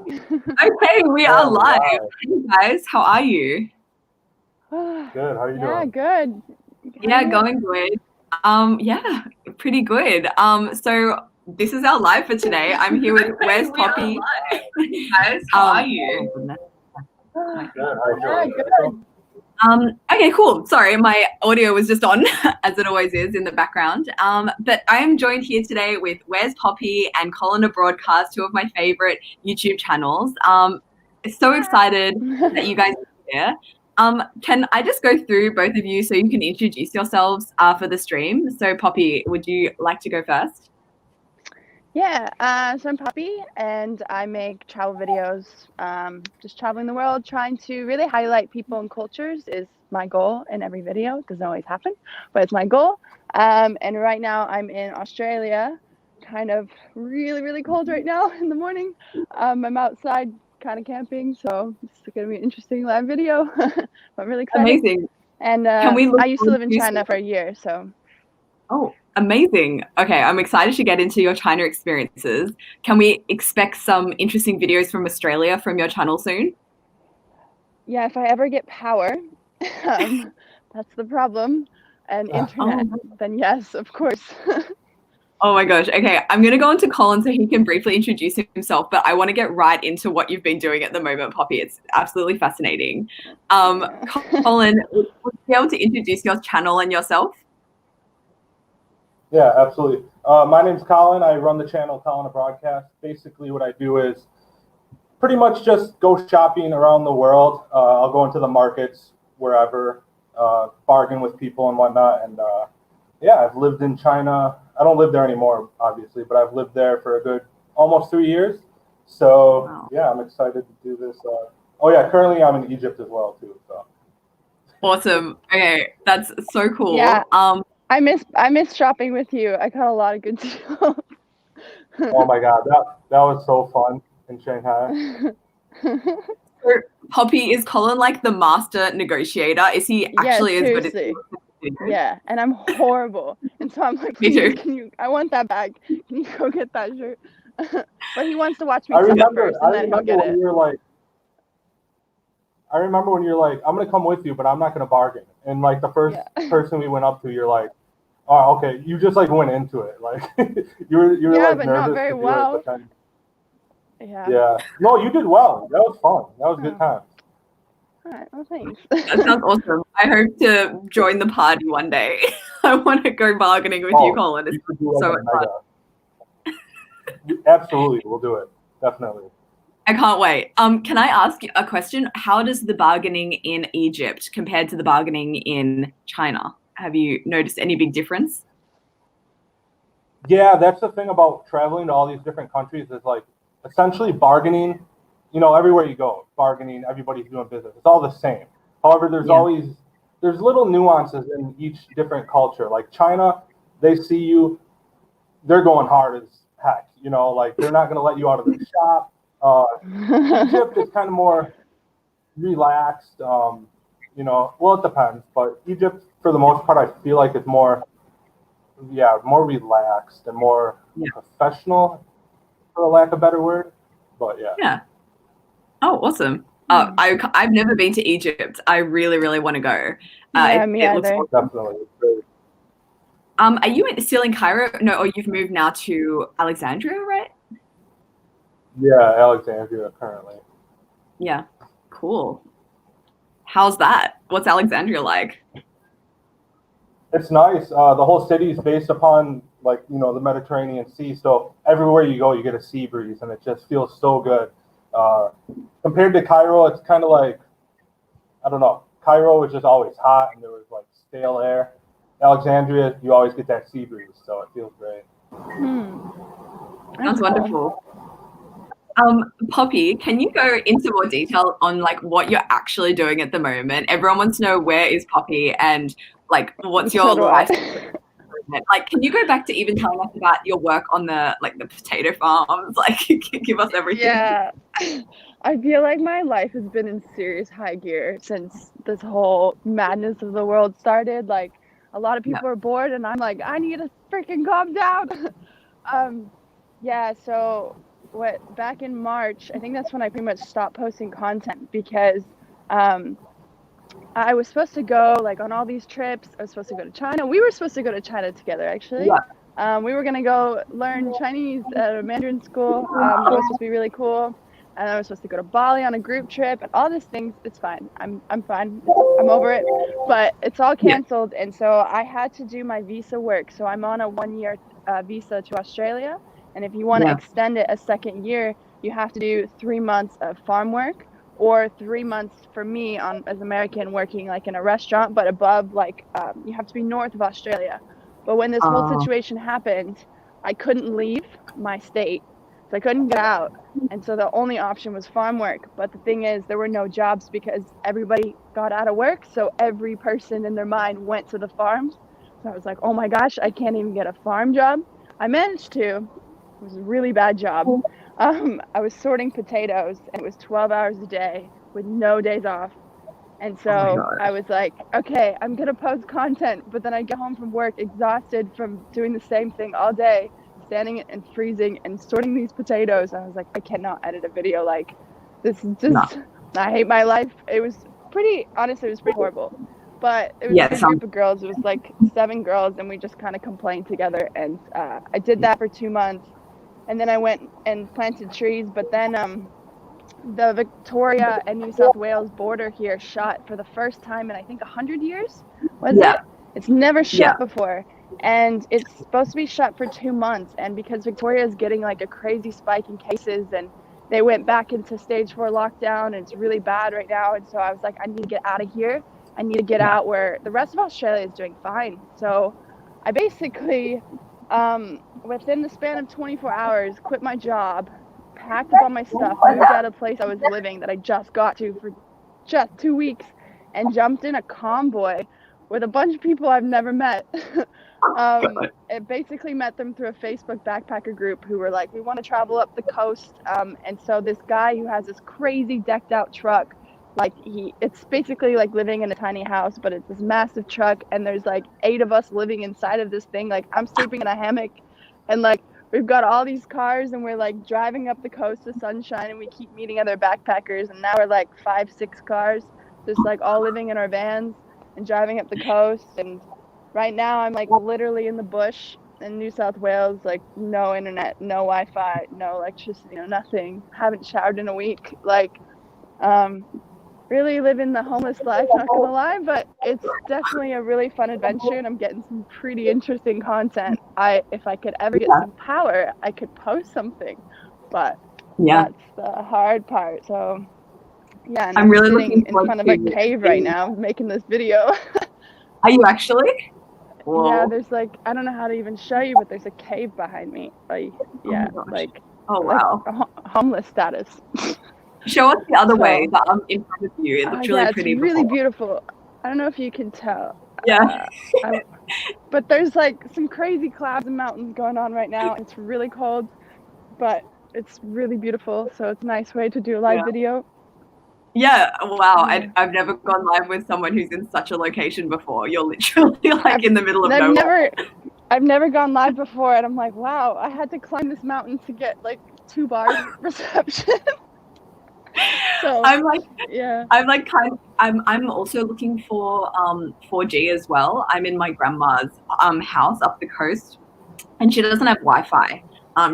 Okay, we are live. Hey guys, how are you? Good. How are you doing? Good. Yeah, going good. Yeah, pretty good. So this is our live for today. I'm here with Where's Poppy? Guys, how are you? Good. How are you doing? Okay, cool. Sorry, my audio was just on, as it always is in the background. But I am joined here today with Where's Poppy and Colin Abroadcast, two of my favorite YouTube channels. So excited that you guys are here. Can I just go through both of you so you can introduce yourselves for the stream? So Poppy, would you like to go first? Yeah, so I'm Poppy, and I make travel videos, just traveling the world, trying to really highlight people and cultures is my goal in every video. It doesn't always happen, but it's my goal. And right now I'm in Australia, kind of really, really cold right now in the morning. I'm outside kind of camping, so it's going to be an interesting live video. I'm really excited. Amazing. And I used to live in China for a year, so. Oh, amazing. Okay, I'm excited to get into your China experiences. Can we expect some interesting videos from Australia from your channel soon? Yeah, if I ever get power, that's the problem, and internet, then yes, of course. Oh my gosh. Okay, I'm going to go on to Colin so he can briefly introduce himself, but I want to get right into what you've been doing at the moment, Poppy. It's absolutely fascinating. Colin, would you be able to introduce your channel and yourself? Yeah, absolutely. My name's Colin. I run the channel Colin Abroadcast. Basically, what I do is pretty much just go shopping around the world. I'll go into the markets wherever, bargain with people and whatnot. And yeah, I've lived in China. I don't live there anymore, obviously, but I've lived there for a good almost 3 years. So wow. Yeah, I'm excited to do this. Oh yeah, currently I'm in Egypt as well too. So awesome. Okay, that's so cool. Yeah. I miss shopping with you. I got a lot of good deals. Oh my god, that was so fun in Shanghai. So, Poppy, is Colin like the master negotiator? Is he actually as good as you? Yeah, and I'm horrible. And so I'm like, please, I want that bag. Can you go get that shirt? But he wants to watch me sell first, and then he'll get it. I remember when you're like, I'm gonna come with you, but I'm not gonna bargain. And like the first person we went up to, you're like, oh, okay. You just like went into it, like you were like but nervous not very to do well. it, but then, yeah. No, you did well. That was fun. That was a good time. All right. Well, thanks. That sounds awesome. I hope to join the party one day. I want to go bargaining with you, Colin. It's so much fun. Absolutely, we'll do it. Definitely. I can't wait. Can I ask you a question? How does the bargaining in Egypt compared to the bargaining in China? Have you noticed any big difference? Yeah, that's the thing about traveling to all these different countries is like essentially bargaining, everywhere you go, bargaining, everybody's doing business. It's all the same. However, there's little nuances in each different culture. Like China, they see you, they're going hard as heck, like they're not going to let you out of the shop. Egypt is kind of more relaxed, well, it depends, but Egypt, for the most part, I feel like it's more relaxed and more professional, for lack of a better word. But yeah. Yeah. Oh, awesome. I've never been to Egypt. I really, really want to go. Me either. Definitely. Are you still in Cairo? No, or you've moved now to Alexandria, right? Yeah, Alexandria currently. Yeah, cool. How's that? What's Alexandria like? It's nice. The whole city is based upon the Mediterranean Sea. So everywhere you go, you get a sea breeze, and it just feels so good. Compared to Cairo, it's kind of like, I don't know. Cairo was just always hot, and there was like stale air. Alexandria, you always get that sea breeze, so it feels great. Sounds wonderful. Poppy, can you go into more detail on like what you're actually doing at the moment? Everyone wants to know where is Poppy and like what's your life? Like, can you go back to even telling us about your work on the potato farms? Like, give us everything. Yeah, I feel like my life has been in serious high gear since this whole madness of the world started. Like, a lot of people are bored, and I'm like, I need to freaking calm down. So back in March, I think that's when I pretty much stopped posting content because I was supposed to go like on all these trips. I was supposed to go to China. We were supposed to go to China together, actually. Yeah. We were gonna go learn Chinese at a Mandarin school. That was supposed to be really cool. And I was supposed to go to Bali on a group trip and all these things. It's fine. I'm fine. I'm over it. But it's all canceled, and so I had to do my visa work. So I'm on a 1-year visa to Australia, and if you want to extend it a second year, you have to do 3 months of farm work, or 3 months for me as American working like in a restaurant, but above like you have to be north of Australia. But when this whole situation happened, I couldn't leave my state, so I couldn't get out, and so the only option was farm work. But the thing is, there were no jobs because everybody got out of work, so every person in their mind went to the farms. So I was like, oh my gosh, I can't even get a farm job. I managed to. It was a really bad job. I was sorting potatoes, and it was 12 hours a day with no days off. And so I was like, okay, I'm going to post content, but then I get home from work exhausted from doing the same thing all day, standing and freezing and sorting these potatoes. I was like, I cannot edit a video. Like, this is just, I hate my life. It was honestly, it was pretty horrible. But it was a good group of girls. It was like 7 girls, and we just kind of complained together. And I did that for 2 months. And then I went and planted trees, but then the Victoria and New South Wales border here shut for the first time in I think 100 years. Was it? It's never shut before, and it's supposed to be shut for 2 months. And because Victoria is getting like a crazy spike in cases, and they went back into stage 4 lockdown, and it's really bad right now. And so I was like, I need to get out of here. I need to get out where the rest of Australia is doing fine. So I basically, within the span of 24 hours, quit my job, packed up all my stuff, moved out of the place I was living that I just got to for just 2 weeks, and jumped in a convoy with a bunch of people I've never met. It basically met them through a Facebook backpacker group who were like, we want to travel up the coast. And so this guy who has this crazy decked out truck, like it's basically like living in a tiny house, but it's this massive truck, and there's like 8 of us living inside of this thing. Like, I'm sleeping in a hammock, and like we've got all these cars, and we're like driving up the coast to Sunshine, and we keep meeting other backpackers, and now we're like 5-6 cars just like all living in our vans and driving up the coast. And right now I'm like literally in the bush in New South Wales, like no internet, no Wi-Fi, no electricity, no nothing. Haven't showered in a week. Like really living the homeless life, not gonna lie, but it's definitely a really fun adventure, and I'm getting some pretty interesting content. If I could ever get some power, I could post something, but that's the hard part. So and I'm really sitting looking in front of a cave right now making this video. Are you actually? Whoa. Yeah, there's like, I don't know how to even show you, but there's a cave behind me. Like, like, wow, like homeless status. Show us the other way, but I'm in front of you. It looks really pretty. It's really beautiful. I don't know if you can tell. Yeah. But there's like some crazy clouds and mountains going on right now. It's really cold, but it's really beautiful. So it's a nice way to do a live video. Yeah, wow. I've never gone live with someone who's in such a location before. You're literally like in the middle of nowhere. I've never gone live before, and I'm like, wow, I had to climb this mountain to get like 2 bars of reception. So I'm also looking for 4G as well. I'm in my grandma's house up the coast, and she doesn't have Wi-Fi.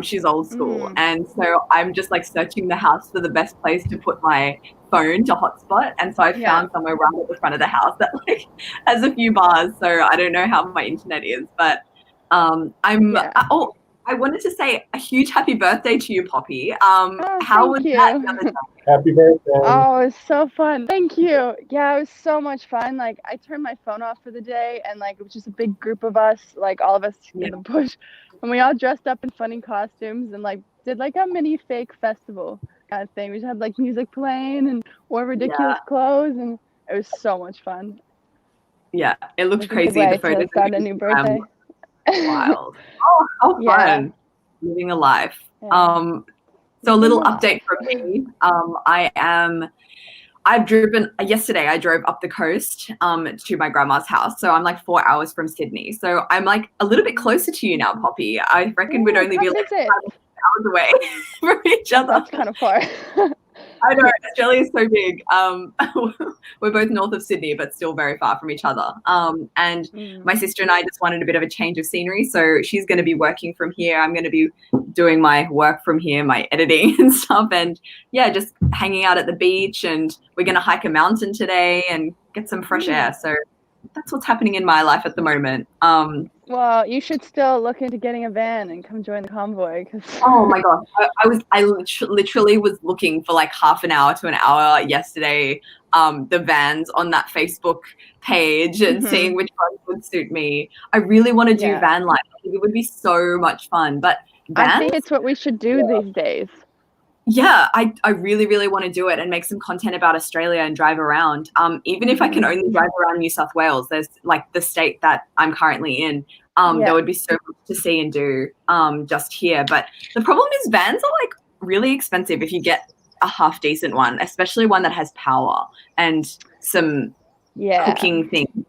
She's old school, and so I'm just like searching the house for the best place to put my phone to hotspot, and so I found somewhere right at the front of the house that like has a few bars. So I don't know how my internet is, but I wanted to say a huge happy birthday to you, Poppy. How was that the other day? Happy birthday. Oh, it was so fun. Thank you. Yeah, it was so much fun. Like, I turned my phone off for the day, and like it was just a big group of us, like all of us in the bush, and we all dressed up in funny costumes and like did like a mini fake festival kind of thing. We just had like music playing and wore ridiculous clothes, and it was so much fun. Yeah, it looked crazy. The photos start a new birthday. Wild. Oh, how fun. Living a life. So a little update from me. Yesterday I drove up the coast to my grandma's house. So I'm like 4 hours from Sydney. So I'm like a little bit closer to you now, Poppy. I reckon we'd only be like hours away from each other. That's kind of far. I know, Australia is so big. We're both north of Sydney, but still very far from each other. And my sister and I just wanted a bit of a change of scenery. So she's going to be working from here. I'm going to be doing my work from here, my editing and stuff. And yeah, just hanging out at the beach. And we're going to hike a mountain today and get some fresh air. So that's what's happening in my life at the moment. Well, you should still look into getting a van and come join the convoy. Oh my gosh, I literally was looking for like half an hour to an hour yesterday, the vans on that Facebook page and seeing which ones would suit me. I really want to do van life. I think it would be so much fun. But vans, I think it's what we should do these days. Yeah, I really, really want to do it and make some content about Australia and drive around. Even if I can only drive around New South Wales, there's like the state that I'm currently in. There would be so much to see and do just here. But the problem is vans are like really expensive if you get a half decent one, especially one that has power and some cooking things.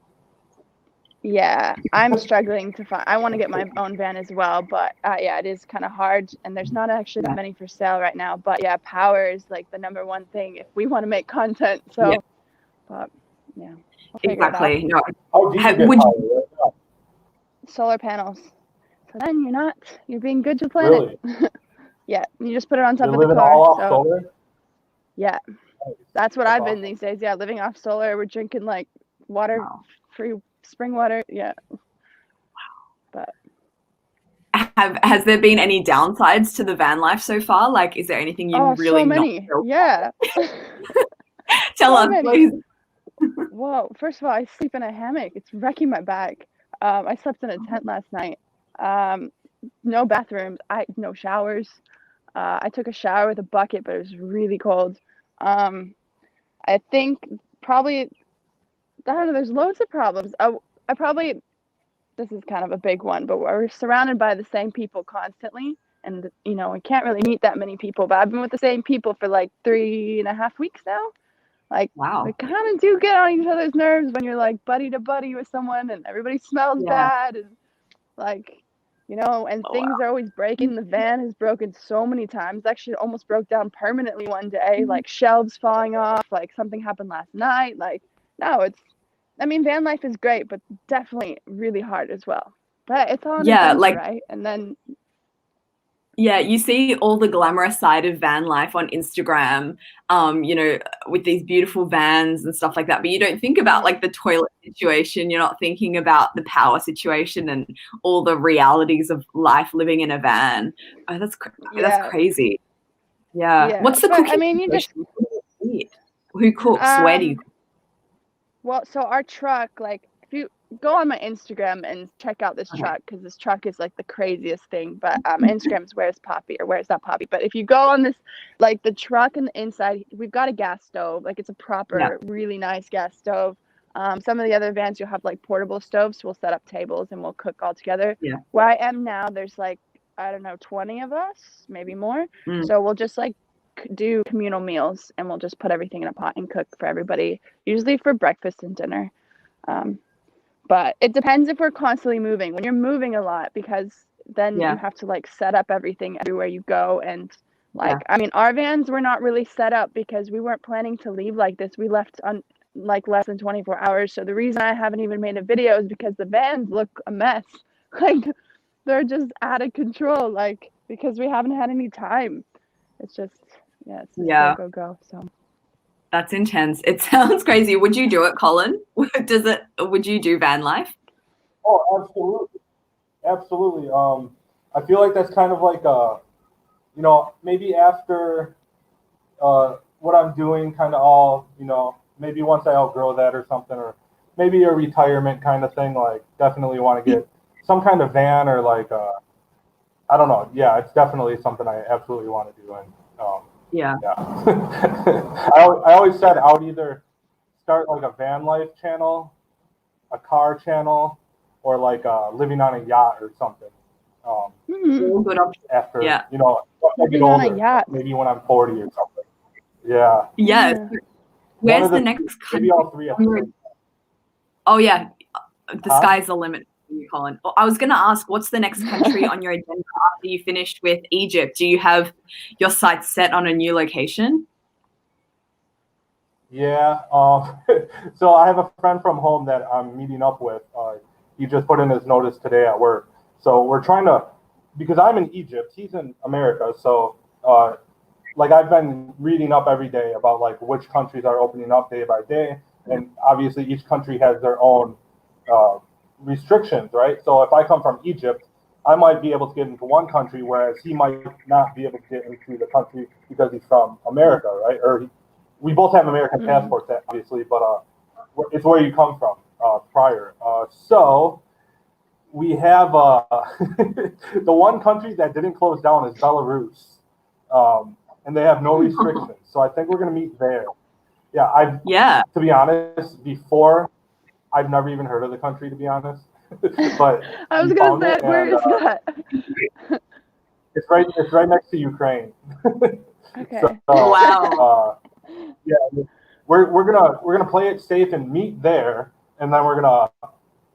Yeah, I'm struggling to find. I want to get my own van as well, but it is kind of hard, and there's not actually that many for sale right now. But yeah, power is like the number one thing if we want to make content. So, but yeah, we'll exactly. No, would you solar panels? So then you're being good to the planet. Really? Yeah, you just put it on top of the living car. all off solar? Yeah, that's what I've been these days. Yeah, living off solar. We're drinking like water, free spring water. Yeah. Wow. But has there been any downsides to the van life so far? Like, is there anything you really so many. Tell us, please. Well, first of all, I sleep in a hammock. It's wrecking my back. I slept in a tent last night. No bathrooms. No showers. I took a shower with a bucket, but it was really cold. I think probably, I don't know, there's loads of problems. I probably, this is kind of a big one, but we're surrounded by the same people constantly. And, we can't really meet that many people, but I've been with the same people for like 3.5 weeks now. Like, wow. We kind of do get on each other's nerves when you're like buddy to buddy with someone and everybody smells bad. And like, and things are always breaking. The van has broken so many times. Actually, it almost broke down permanently one day, like shelves falling off, like something happened last night. Like, no, van life is great, but definitely really hard as well. But it's all right? And then you see all the glamorous side of van life on Instagram, with these beautiful vans and stuff like that. But you don't think about like the toilet situation. You're not thinking about the power situation and all the realities of life living in a van. Oh, that's crazy. Yeah. What's the cooking? I mean, you just who cooks? Where do you cook? Well, so our truck, like, if you go on my Instagram and check out this truck, because this truck is like the craziest thing. But Instagram is Where's Poppy or Where's That Poppy. But if you go on this, like the truck and the inside, we've got a gas stove. Like it's a proper, really nice gas stove. Some of the other vans, you'll have like portable stoves. So we'll set up tables and we'll cook all together. Yeah. Where I am now, there's like, I don't know, 20 of us, maybe more. So we'll just like do communal meals and we'll just put everything in a pot and cook for everybody, usually for breakfast and dinner. But it depends if we're constantly moving. When you're moving a lot, because then you have to like set up everything everywhere you go. And like, I mean, our vans were not really set up because we weren't planning to leave like this. We left on like less than 24 hours. So the reason I haven't even made a video is because the vans look a mess. Like they're just out of control, like, because we haven't had any time. It's just, go. So that's intense. It sounds crazy. Would you do it, Colin? Would you do van life? Oh, absolutely. I feel like that's kind of like maybe after what I'm doing, kind of all, maybe once I outgrow that or something, or maybe a retirement kind of thing. Like, definitely want to get some kind of van or like I don't know. Yeah, it's definitely something I absolutely want to do. And I always said I would either start like a van life channel, a car channel, or like living on a yacht or something. Good option. After I get older, maybe when I'm 40 or something. Yeah. Yeah. Where's the next country? Maybe all three. Oh yeah, the sky's the limit. you, Colin. Well, I was going to ask, what's the next country on your agenda after you finished with Egypt? Do you have your sights set on a new location? Yeah. So I have a friend from home that I'm meeting up with. He just put in his notice today at work. So we're trying to, because I'm in Egypt, he's in America. So like I've been reading up every day about like which countries are opening up day by day, and obviously each country has their own restrictions, right? So if I come from Egypt, I might be able to get into one country, whereas he might not be able to get into the country because he's from America, right? We both have American passports, obviously, but it's where you come from prior. So we have the one country that didn't close down is Belarus, and they have no restrictions. So I think we're gonna meet there. Yeah. To be honest, before I've never even heard of the country, to be honest. But I was gonna say, where is that? It's right next to Ukraine. Okay. So, Wow. yeah, we're gonna play it safe and meet there, and then we're gonna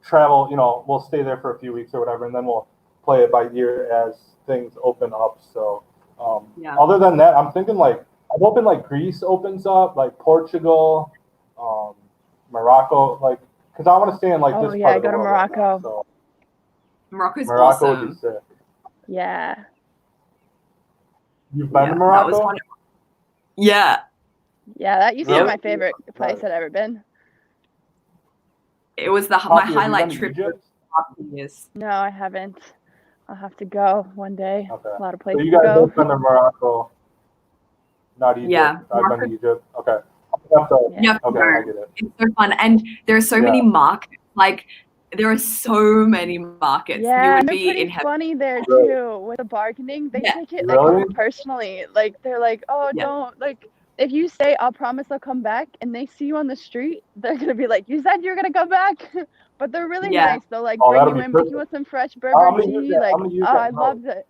travel. We'll stay there for a few weeks or whatever, and then we'll play it by ear as things open up. So, other than that, I'm thinking like I'm hoping like Greece opens up, like Portugal, Morocco, like because I want to stay in like this part of the go to world Morocco. right now, so Morocco's Morocco awesome. would be sick. Yeah. You've been to That Morocco? was wonderful. Yeah. Yeah, that used to be Really? my favorite place I'd ever been. It was my Poppy, have you highlight been to trip for Egypt? the past years. No, I haven't. I'll have to go one day. Okay. A lot of So places you to guys go. both been to Morocco, not Egypt. Yeah. I've been to Egypt. Okay. Yeah. Okay, I get it. It's so fun. And there are so many markets. Like, there are so many markets. Yeah, you would and they're be pretty in heaven. funny there too with the bargaining. They take it like Really? personally. Like they're like, oh, don't like if you say I'll promise I'll come back, and they see you on the street, they're gonna be like, you said you're gonna come back. But they're really nice. They'll like bring that'll you be in, perfect. make you with some fresh I'm Berber gonna use tea. that. Like, I'm gonna use oh, that I knowledge. loved it.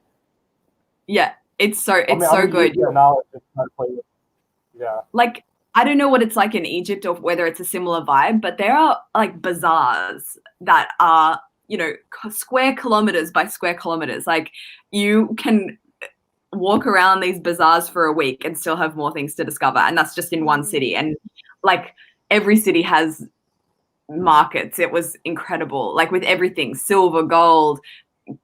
Yeah. It's so I'm gonna good. Use that knowledge to try to play it. Yeah. Like, I don't know what it's like in Egypt or whether it's a similar vibe, but there are like bazaars that are, square kilometers by square kilometers. Like, you can walk around these bazaars for a week and still have more things to discover. And that's just in one city. And like every city has markets. It was incredible. Like with everything, silver, gold,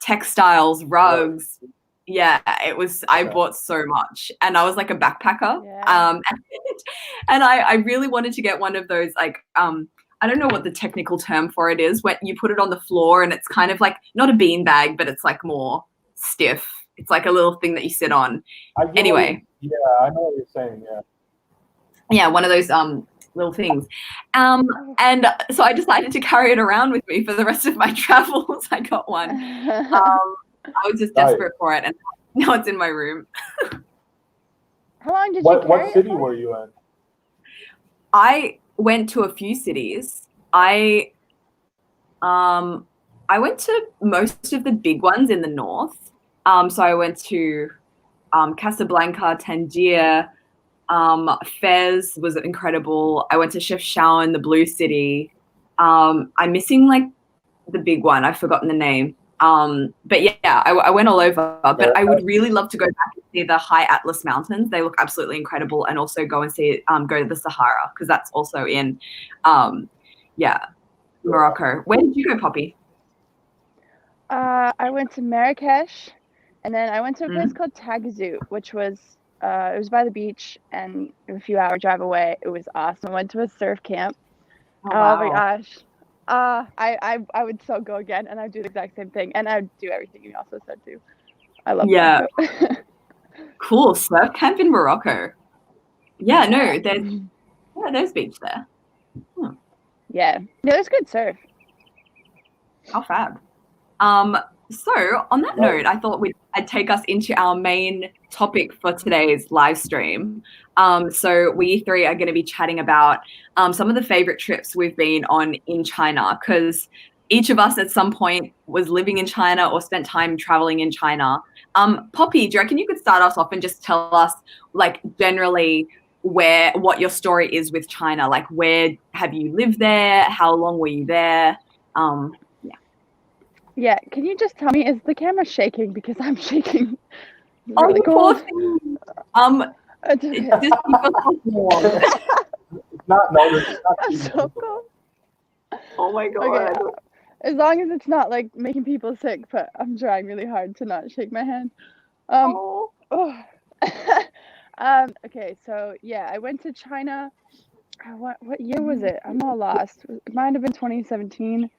textiles, rugs. Yeah, it was. I bought so much, and I was like a backpacker. And I really wanted to get one of those like I don't know what the technical term for it is when you put it on the floor and it's kind of like not a bean bag, but it's like more stiff. It's like a little thing that you sit on. Anyway. Yeah, I know what you're saying. Yeah. Yeah, one of those little things. And so I decided to carry it around with me for the rest of my travels. I got one. I was just desperate for it, and now it's in my room. How long did you carry What city it for? were you in? I went to a few cities. I went to most of the big ones in the north. So I went to Casablanca, Tangier, Fez was incredible. I went to Chefchaouen, the Blue City. I'm missing like the big one. I've forgotten the name. But yeah, I went all over. But I would really love to go back and see the High Atlas Mountains. They look absolutely incredible, and also go and see go to the Sahara because that's also in Morocco. Where did you go, Poppy? I went to Marrakesh, and then I went to a place called Tagazout, which was it was by the beach and a few hour drive away. It was awesome. I went to a surf camp. Oh my gosh. I would so go again, and I'd do the exact same thing, and I'd do everything you also said too. I love Morocco. Cool. Surf camp in Morocco. Yeah, no, there's beach there. Yeah, there's good surf. How fab. So on that note, I thought I'd take us into our main topic for today's live stream. So we three are going to be chatting about some of the favorite trips we've been on in China, because each of us at some point was living in China or spent time traveling in China. Poppy, do you reckon you could start us off and just tell us, like, generally what your story is with China? Like, where have you lived there? How long were you there? Yeah, can you just tell me, is the camera shaking? Because I'm shaking. It's Oh, really you poor cold. thing. It's okay. Just keep yourself warm. It's not noticed. It's not I'm too so noticeable. cold. Oh my Okay, god. as long as it's not like making people sick, but I'm trying really hard to not shake my hand. Um, Oh. oh. Okay, so yeah, I went to China. What year was it? I'm all lost. It might have been 2017.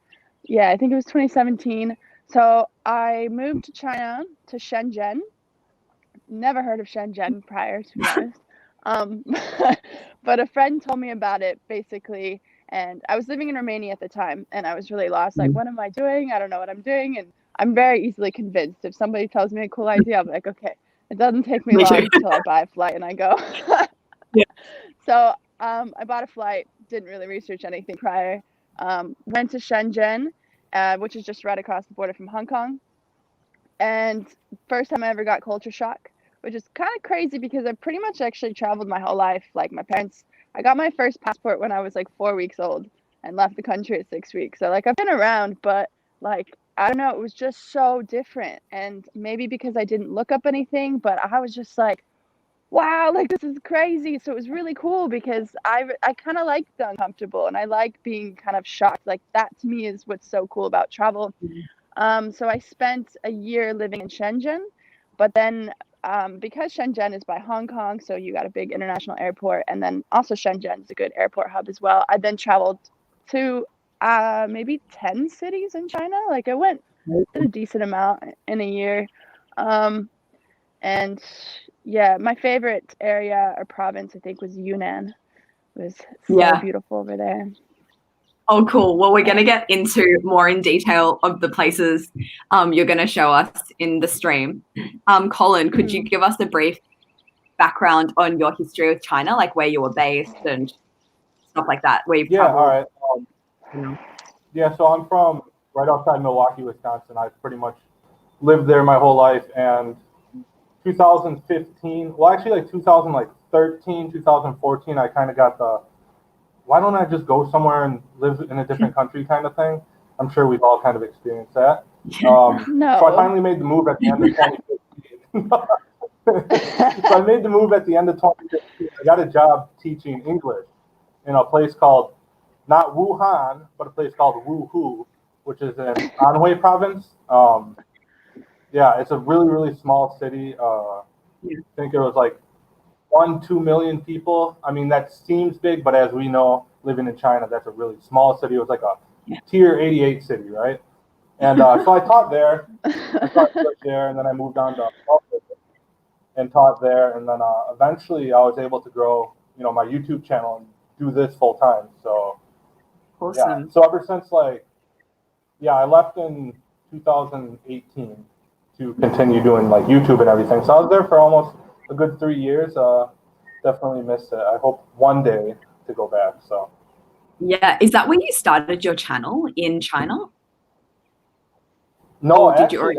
Yeah, I think it was 2017. So I moved to China, to Shenzhen. Never heard of Shenzhen prior, to be honest. Um, but a friend told me about it basically, and I was living in Romania at the time, and I was really lost. Like, what am I doing? I don't know what I'm doing, and I'm very easily convinced. If somebody tells me a cool idea, I'm like, okay. It doesn't take me Me too. long till I buy a flight and I go. Yeah. So I bought a flight. Didn't really research anything prior. Went to Shenzhen, which is just right across the border from Hong Kong. And first time I ever got culture shock, which is kind of crazy because I've pretty much actually traveled my whole life. Like my parents, I got my first passport when I was like 4 weeks old and left the country at 6 weeks. So like I've been around, but like I don't know, it was just so different. And maybe because I didn't look up anything, but I was just like, wow, like this is crazy. So it was really cool because I kind of like the uncomfortable and I like being kind of shocked. Like that to me is what's so cool about travel. So I spent a year living in Shenzhen, but then because Shenzhen is by Hong Kong, so you got a big international airport, and then also Shenzhen is a good airport hub as well. I then traveled to maybe 10 cities in China. Like I went did a decent amount in a year. And yeah, my favorite area or province I think was Yunnan. It was so Yeah. beautiful over there. Oh, cool. Well, we're going to get into more in detail of the places you're going to show us in the stream. Colin, could you give us a brief background on your history with China, like where you were based and stuff like that, where you've traveled? All right. Yeah, so I'm from right outside Milwaukee, Wisconsin. I've pretty much lived there my whole life, and 2015, well, actually like 2013, 2014, I kind of got the, why don't I just go somewhere and live in a different country kind of thing. I'm sure we've all kind of experienced that. No. So I finally made the move at the end of 2015. So I made the move at the end of 2015. I got a job teaching English in a place called, not Wuhan, but a place called Wuhu, which is in Anhui province. Yeah, it's a really, really small city. I think it was like 2 million people. I mean, that seems big, but as we know, living in China, that's a really small city. It was like a tier 88 city, right? And so I taught there. I taught English there, and then I moved on to and taught there, and then eventually I was able to grow, my YouTube channel and do this full time. So awesome. Yeah. So ever since I left in 2018 to continue doing like YouTube and everything. So I was there for almost a good 3 years. Definitely missed it. I hope one day to go back. So. Yeah, is that when you started your channel in China? No, or did actually,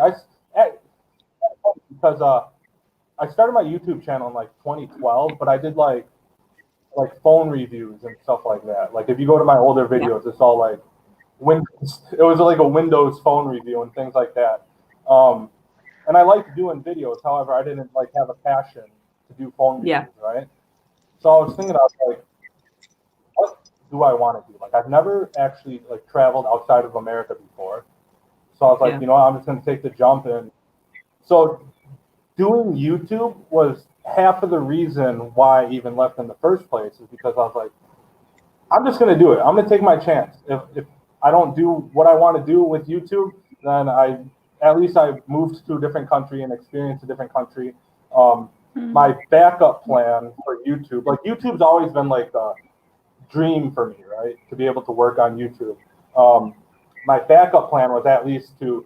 because I started my YouTube channel in like 2012, but I did like phone reviews and stuff like that. Like if you go to my older videos, it's all like Windows. It was like a Windows phone review and things like that. And I liked doing videos. However, I didn't like have a passion to do phone reviews, right? So I was thinking, I was like, what do I want to do? Like I've never actually like traveled outside of America before. So I was like, I'm just going to take the jump. And so doing YouTube was half of the reason why I even left in the first place, is because I was like, I'm just going to do it. I'm going to take my chance. If I don't do what I want to do with YouTube, then at least I moved to a different country and experienced a different country. My backup plan for YouTube, like YouTube's always been like a dream for me, right? To be able to work on YouTube. My backup plan was at least to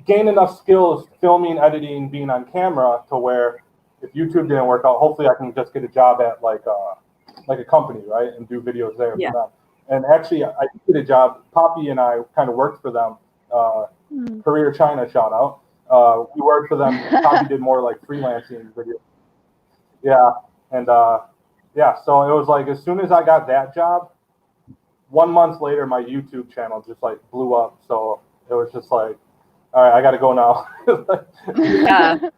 gain enough skills filming, editing, being on camera to where if YouTube didn't work out, hopefully I can just get a job at like a company, right? And do videos there for them. And actually, I did a job. Poppy and I kind of worked for them. Career China, shout out. We worked for them. Poppy did more like freelancing videos. Yeah, and so it was like as soon as I got that job, 1 month later, my YouTube channel just like blew up. So it was just like, all right, I got to go now. Yeah.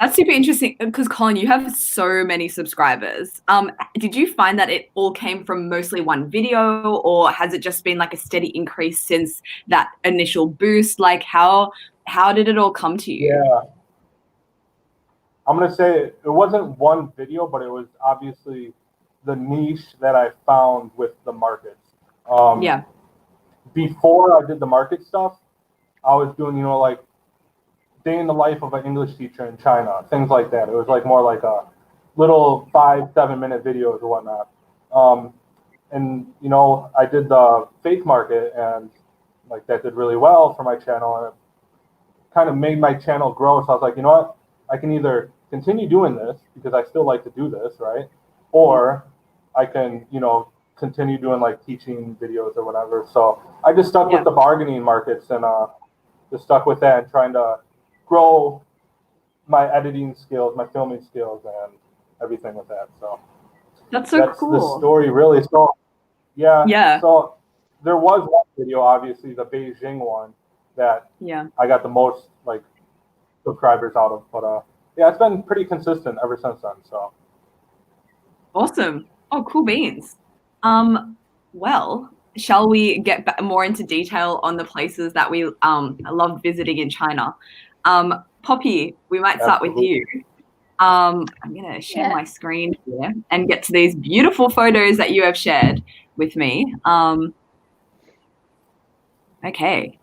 That's super interesting because Colin, you have so many subscribers. Did you find that it all came from mostly one video, or has it just been like a steady increase since that initial boost? Like how did it all come to you? Yeah. I'm going to say it wasn't one video, but it was obviously the niche that I found with the markets. Yeah. Before I did the market stuff, I was doing, like day in the life of an English teacher in China, things like that. It was like more like a little 5-7 minute videos or whatnot. And I did the faith market, and like that did really well for my channel, and it kind of made my channel grow. So I was like, you know what? I can either continue doing this because I still like to do this, right? Or I can, continue doing like teaching videos or whatever. So I just stuck with the bargaining markets and just stuck with that and trying to grow my editing skills, my filming skills, and everything with that. So that's cool. The story, really. So yeah. So there was one video, obviously the Beijing one, that I got the most like subscribers out of. But it's been pretty consistent ever since then. So awesome. Oh, cool beans. Well, shall we get more into detail on the places that we love visiting in China? Poppy, we might start with you. I'm going to share my screen here and get to these beautiful photos that you have shared with me. Okay,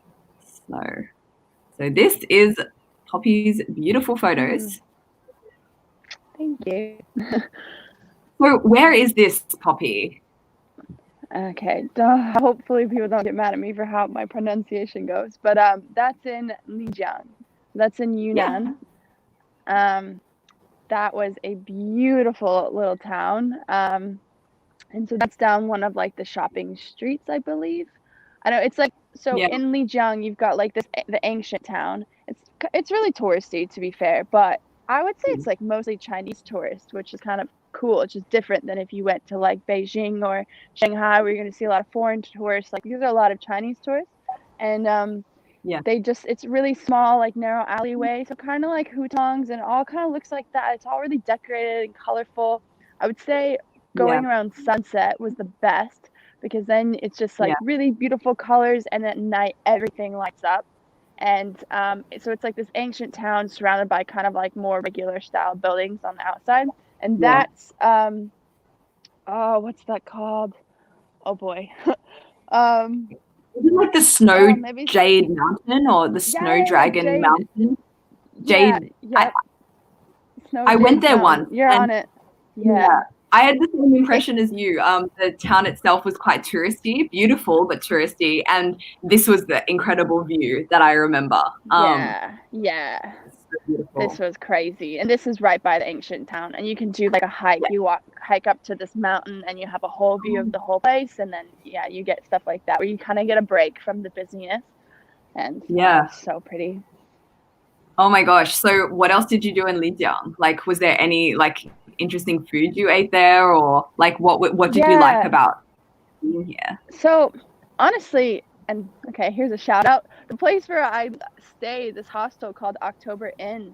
so this is Poppy's beautiful photos. Thank you. So where is this, Poppy? Okay, hopefully people don't get mad at me for how my pronunciation goes, but that's in Lijiang. That's in Yunnan. That was a beautiful little town. And so that's down one of like the shopping streets, I believe. I know it's like, so in Lijiang, you've got like the ancient town. It's really touristy, to be fair, but I would say it's like mostly Chinese tourists, which is kind of cool. It's just different than if you went to like Beijing or Shanghai, where you're going to see a lot of foreign tourists. Like these are a lot of Chinese tourists, and it's really small, like narrow alleyway, so kind of like hutongs, and it all kind of looks like that. It's all really decorated and colorful. I would say going around sunset was the best, because then it's just like really beautiful colors, and at night everything lights up. And so it's like this ancient town surrounded by kind of like more regular style buildings on the outside. And that's what's that called? Oh boy. Is it like the Snow Jade Mountain or the Snow Dragon Mountain? Jade. I went there once. You're on it. Yeah. I had the same impression as you. The town itself was quite touristy, beautiful but touristy, and this was the incredible view that I remember. This was crazy, and this is right by the ancient town, and you can do like a hike. You hike up to this mountain, and you have a whole view of the whole place, and then you get stuff like that where you kind of get a break from the busyness, and it's so pretty. Oh my gosh! So what else did you do in Lijiang? Like, was there any like interesting food you ate there, or like what did you like about being here? So honestly, and okay, here's a shout out. The place where I stayed, this hostel called October Inn.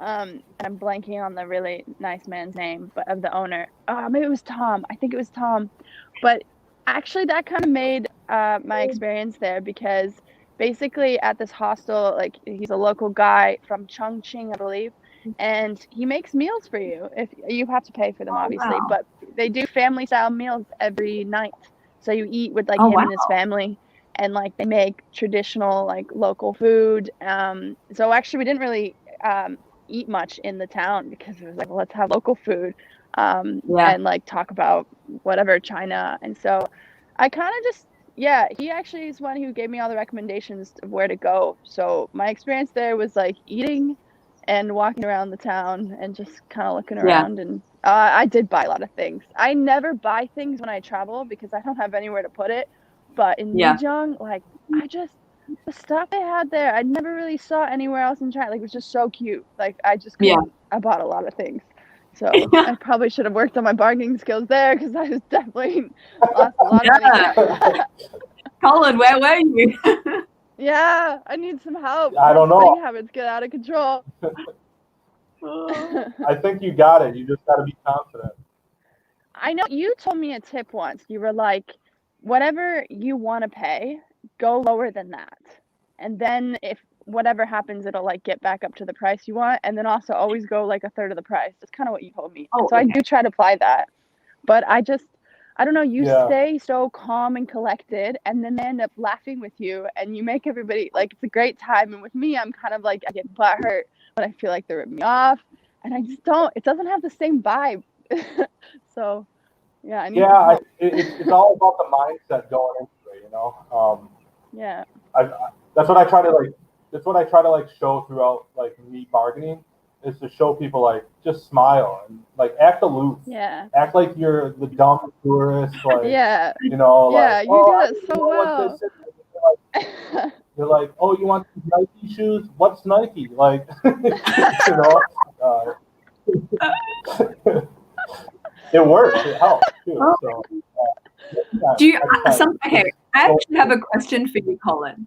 And I'm blanking on the really nice man's name, but of the owner. Maybe it was Tom. I think it was Tom. But actually that kind of made my experience there, because basically at this hostel, like he's a local guy from Chongqing, I believe, and he makes meals for you. If you have to pay for them, obviously, but they do family style meals every night. So you eat with like him and his family, and like they make traditional like local food. So actually we didn't really eat much in the town, because it was like, well, let's have local food and like talk about whatever China. And so I kind of just he actually is one who gave me all the recommendations of where to go. So my experience there was like eating and walking around the town and just kind of looking around. And I did buy a lot of things. I never buy things when I travel because I don't have anywhere to put it. But in Lijiang, like the stuff they had there, I never really saw anywhere else in China. Like it was just so cute. Like I just I bought a lot of things. So I probably should have worked on my bargaining skills there, because I was definitely lost a lot of money. Colin, where were you? Yeah, I need some help. I don't My know. spending habits get out of control. I think you got it. You just got to be confident. I know you told me a tip once. You were like, whatever you want to pay, go lower than that. And then if whatever happens, it'll like get back up to the price you want. And then also always go like a third of the price. That's kind of what you told me. Oh, So I okay. do try to apply that. But I don't know, you Yeah. stay so calm and collected, and then they end up laughing with you, and you make everybody, like, it's a great time. And with me, I'm kind of like, I get butthurt when I feel like they're ripping me off, and I just don't, it doesn't have the same vibe. So, yeah, I need some Yeah, help. it's all about the mindset going into it, you know. Yeah. That's what I try to like. That's what I try to like show throughout like me bargaining is to show people like just smile and like act aloof. Yeah. Act like you're the dumb tourist, like Yeah. you know, Yeah, like you oh, do I that didn't so know what well. this is. They're like, oh, you want these Nike shoes? What's Nike? Like, you know, it works. It helps too. So, Do you? Okay, I actually have a question for you, Colin.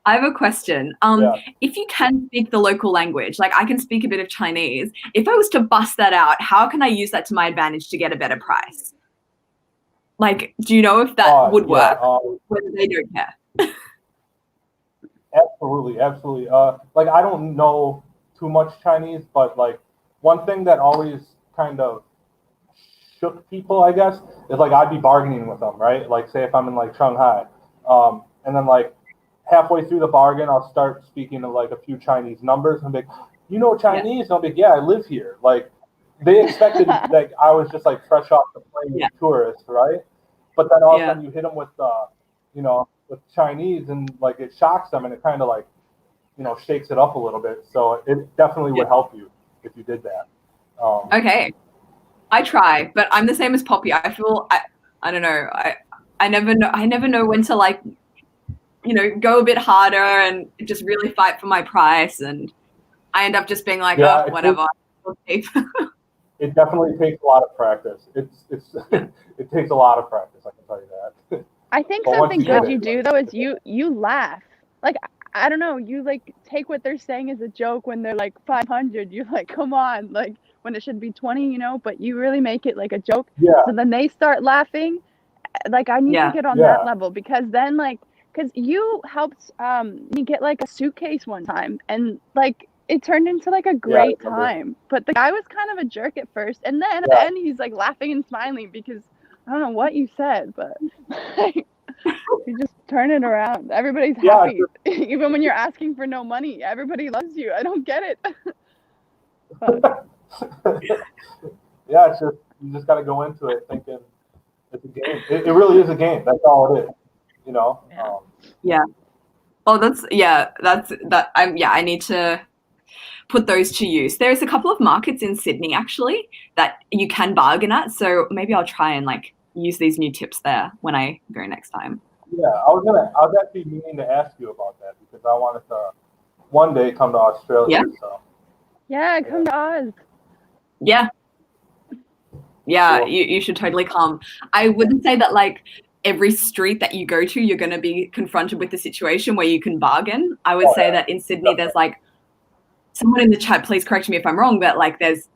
I have a question. Yeah. If you can speak the local language, like I can speak a bit of Chinese, if I was to bust that out, how can I use that to my advantage to get a better price? Like, do you know if that would work? Whether they don't care. Absolutely, absolutely. Like I don't know too much Chinese, but like one thing that always kind of shook people, I guess, is like I'd be bargaining with them, right? Like say if I'm in like Shanghai, and then like halfway through the bargain, I'll start speaking of like a few Chinese numbers and be like, you know Chinese? And I'll be like, yeah, I live here. Like they expected like I was just like fresh off the plane tourist, right? But then all of a sudden you hit them with you know, with Chinese and like it shocks them and it kind of like, you know, shakes it up a little bit. So it definitely would help you if you did that. Okay. I try, but I'm the same as Poppy. I feel I don't know. I never know when to like, you know, go a bit harder and just really fight for my price, and I end up just being like, oh, whatever. It definitely takes a lot of practice. It takes a lot of practice. I can tell you that. I think something good you do though is you laugh. Like I don't know, you like take what they're saying as a joke when they're like 500. You're like, come on, like when it should be 20, you know. But you really make it like a joke. Yeah. So then they start laughing. Like I need to get on that level because then like because you helped me get like a suitcase one time and like it turned into like a great time. But the guy was kind of a jerk at first, and then at the end he's like laughing and smiling because I don't know what you said, but like, you just turn it around. Everybody's happy. Even when you're asking for no money, everybody loves you. I don't get it. Yeah, it's just you just got to go into it thinking it's a game. It really is a game. That's all it is. You know. Yeah. Oh, I need to put those to use. There's a couple of markets in Sydney actually that you can bargain at. So maybe I'll try and like use these new tips there when I go next time. Yeah, I was actually meaning to ask you about that because I wanted to one day come to Australia. Yeah. So. Yeah, come to Oz. Yeah. Yeah, cool. You should totally come. I wouldn't say that like every street that you go to, you're going to be confronted with the situation where you can bargain. I would say that in Sydney, there's like someone in the chat, please correct me if I'm wrong, but like there's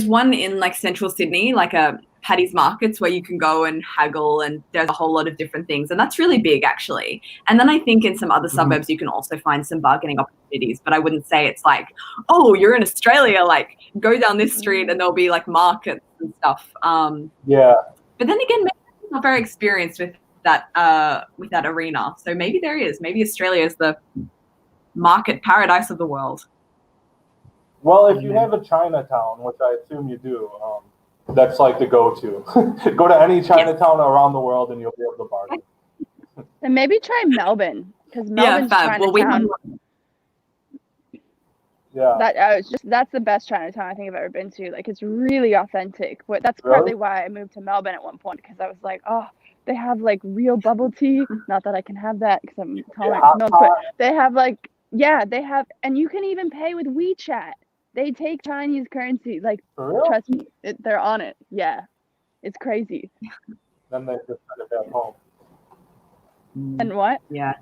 one in like central Sydney, like a Paddy's Markets where you can go and haggle and there's a whole lot of different things. And that's really big actually. And then I think in some other suburbs, you can also find some bargaining opportunities, but I wouldn't say it's like, oh, you're in Australia, like go down this street and there'll be like markets and stuff. Yeah. But then again, maybe I'm not very experienced with that arena. So maybe there is. Maybe Australia is the market paradise of the world. Well, if you have a Chinatown, which I assume you do, that's like the go-to. Go to any Chinatown around the world and you'll be able to bargain. And maybe try Melbourne, because Melbourne's Chinatown. That's the best Chinatown I think I've ever been to. Like it's really authentic. But that's partly why I moved to Melbourne at one point, because I was like, oh, they have like real bubble tea. Not that I can have that because I'm tolerant to milk, but they have like and you can even pay with WeChat. They take Chinese currency. Like, trust me, they're on it. Yeah, it's crazy. Then they just send it back home. And what? Yeah.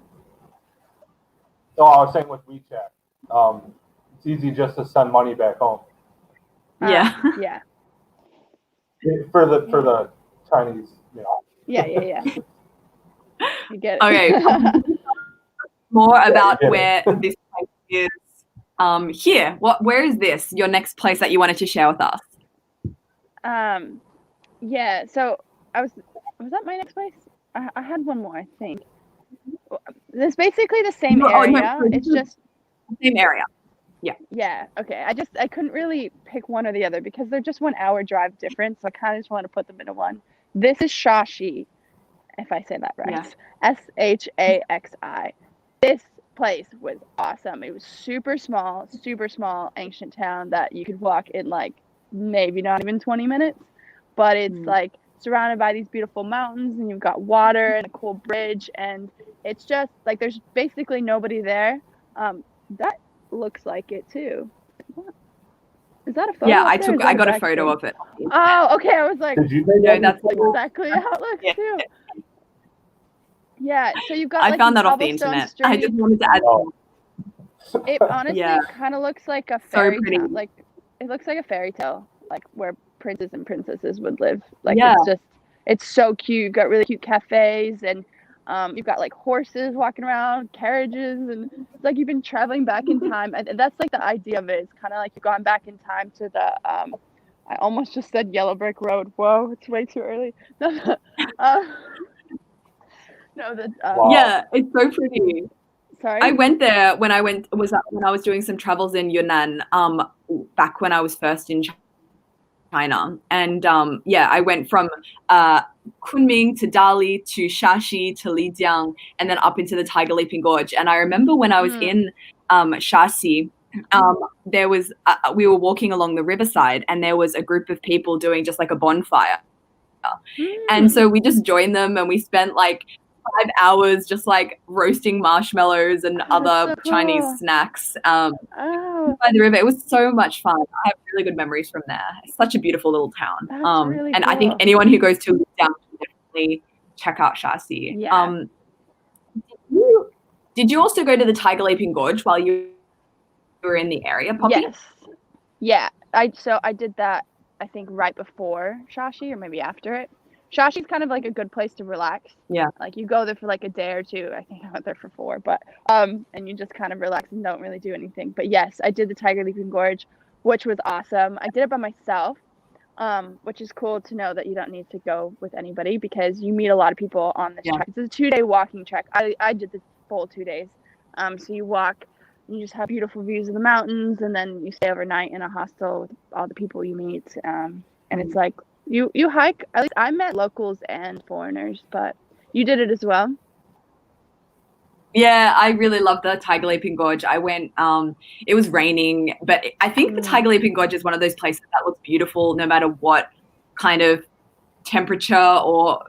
Oh, I was saying with WeChat, it's easy just to send money back home. Yeah. Yeah. For the Chinese, you know. Yeah. You get it. Okay. More about get it. where this place is. Here. Where is this? Your next place that you wanted to share with us? Yeah. So was that my next place? I had one more, I think. It's basically the same area. No, it's just same area. Yeah. Okay. I couldn't really pick one or the other because they're just 1 hour drive difference. So I kind of just want to put them into one. This is Shaxi, if I say that right. Yeah. Shaxi. This place was awesome. It was super small ancient town that you could walk in like maybe not even 20 minutes, but it's like surrounded by these beautiful mountains, and you've got water and a cool bridge, and it's just like there's basically nobody there. That looks like it too. Is that a photo? Yeah, I got a photo of it. Oh, okay. I was like, Did you take no, that's exactly how it looks too. Yeah, so you've got I like found that off the cobblestone internet. street. I just wanted to add. It honestly kind of looks like a fairy tale. Like it looks like a fairy tale, like where princes and princesses would live. Like it's so cute. You've got really cute cafes, and you've got like horses walking around, carriages, and it's like you've been traveling back in time. And that's like the idea of it. It's kind of like you've gone back in time to the I almost just said Yellow Brick Road. Whoa, it's way too early. Yeah, it's so pretty. Sorry. I went there when I was doing some travels in Yunnan, back when I was first in China. And I went from Kunming to Dali to Shaxi to Lijiang, and then up into the Tiger Leaping Gorge. And I remember when I was in Shaxi, there was we were walking along the riverside, and there was a group of people doing just like a bonfire. And so we just joined them, and we spent like 5 hours just like roasting marshmallows and other so cool. Chinese snacks by the river. It was so much fun. I have really good memories from there. It's such a beautiful little town. That's really and cool. I think anyone who goes to Lijiang should definitely check out Shaxi. Yeah. Did you also go to the Tiger Leaping Gorge while you were in the area, Poppy? Yes. Yeah. I did that, I think, right before Shaxi or maybe after it. Shaxi's kind of like a good place to relax. Yeah. Like you go there for like a day or two. I think I went there for 4, but and you just kind of relax and don't really do anything. But yes, I did the Tiger Leaping Gorge, which was awesome. I did it by myself, which is cool to know that you don't need to go with anybody because you meet a lot of people on this trek. It's a 2-day walking trek. I did the full 2 days. So you walk, you just have beautiful views of the mountains, and then you stay overnight in a hostel with all the people you meet. And it's like you hike. At least I met locals and foreigners, but you did it as well. Yeah, I really loved the Tiger Leaping Gorge. I went, it was raining, but I think the Tiger Leaping Gorge is one of those places that looks beautiful no matter what kind of temperature or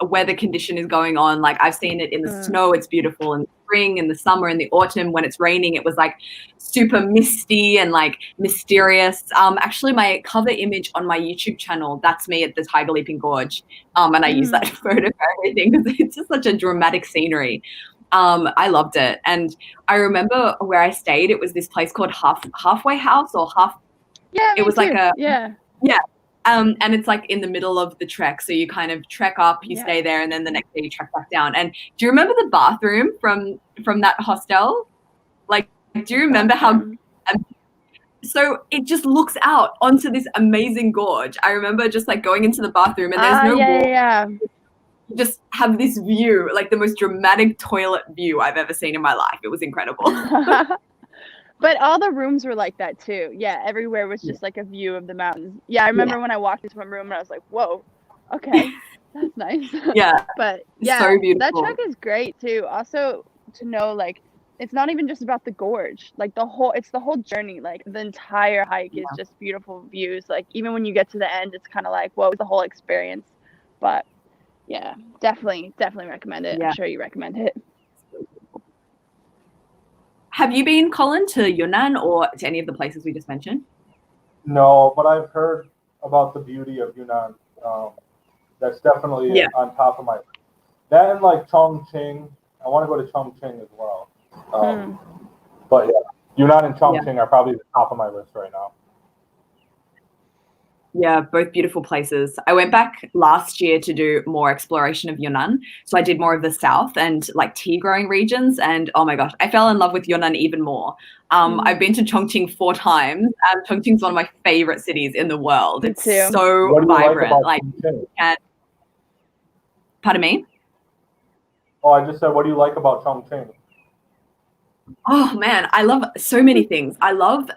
weather condition is going on. Like I've seen it in the snow, it's beautiful in the spring, in the summer, in the autumn. When it's raining, it was like super misty and like mysterious. Actually, my cover image on my YouTube channel, that's me at the Tiger Leaping Gorge. And I use that photo for everything because it's just such a dramatic scenery. I loved it. And I remember where I stayed, it was this place called Halfway House or Half. Yeah, it was too. like a yeah. And it's like in the middle of the trek. So you kind of trek up, you stay there, and then the next day you trek back down. And do you remember the bathroom from that hostel? Like, do you remember how? So it just looks out onto this amazing gorge. I remember just like going into the bathroom, and there's no wall. Yeah. You just have this view, like the most dramatic toilet view I've ever seen in my life. It was incredible. But all the rooms were like that too. Yeah, everywhere was just like a view of the mountains. Yeah, I remember when I walked into one room and I was like, whoa, okay, that's nice. Yeah. But yeah, so beautiful. That trek is great too. Also to know like it's not even just about the gorge. Like it's the whole journey. Like the entire hike is just beautiful views. Like even when you get to the end, it's kind of like, what was the whole experience? But yeah, definitely recommend it. Yeah. I'm sure you recommend it. Have you been, Colin, to Yunnan or to any of the places we just mentioned? No, but I've heard about the beauty of Yunnan. That's definitely on top of my list. That and like Chongqing. I want to go to Chongqing as well. But yeah, Yunnan and Chongqing are probably the top of my list right now. Yeah, both beautiful places. I went back last year to do more exploration of Yunnan. So I did more of the south and like tea growing regions. And oh my gosh, I fell in love with Yunnan even more. I've been to Chongqing 4 times. Chongqing's one of my favorite cities in the world. It's so vibrant. Like, and, pardon me? Oh, I just said, what do you like about Chongqing? Oh man, I love so many things. I love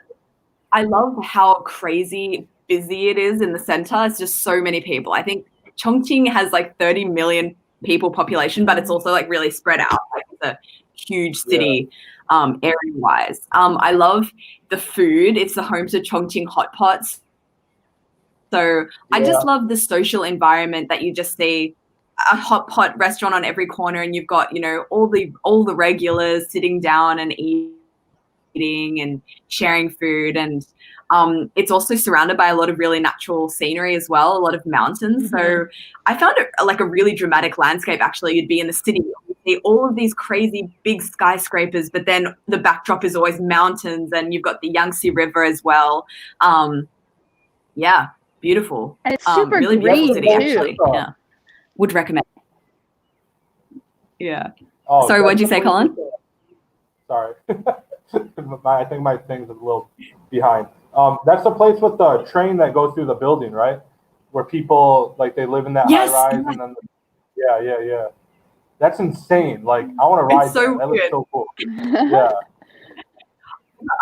how crazy busy it is in the center. It's just so many people. I think Chongqing has like 30 million people population, but it's also like really spread out. Like it's a huge city area wise. I love the food. It's the home to Chongqing hot pots. So I just love the social environment that you just see a hot pot restaurant on every corner, and you've got, you know, all the regulars sitting down and eating and sharing food. And it's also surrounded by a lot of really natural scenery as well, a lot of mountains. So I found it like a really dramatic landscape. Actually, you'd be in the city, you see all of these crazy big skyscrapers, but then the backdrop is always mountains, and you've got the Yangtze River as well. Yeah, beautiful. And it's super really green beautiful city, too. actually. Yeah, would recommend. Yeah. Oh, sorry, what'd you say, Colin? Sorry. I think my thing's a little behind. That's the place with the train that goes through the building, right? Where people, like, they live in that high rise. And then, yeah. That's insane. Like, I want to ride so that. That looks so cool. Yeah.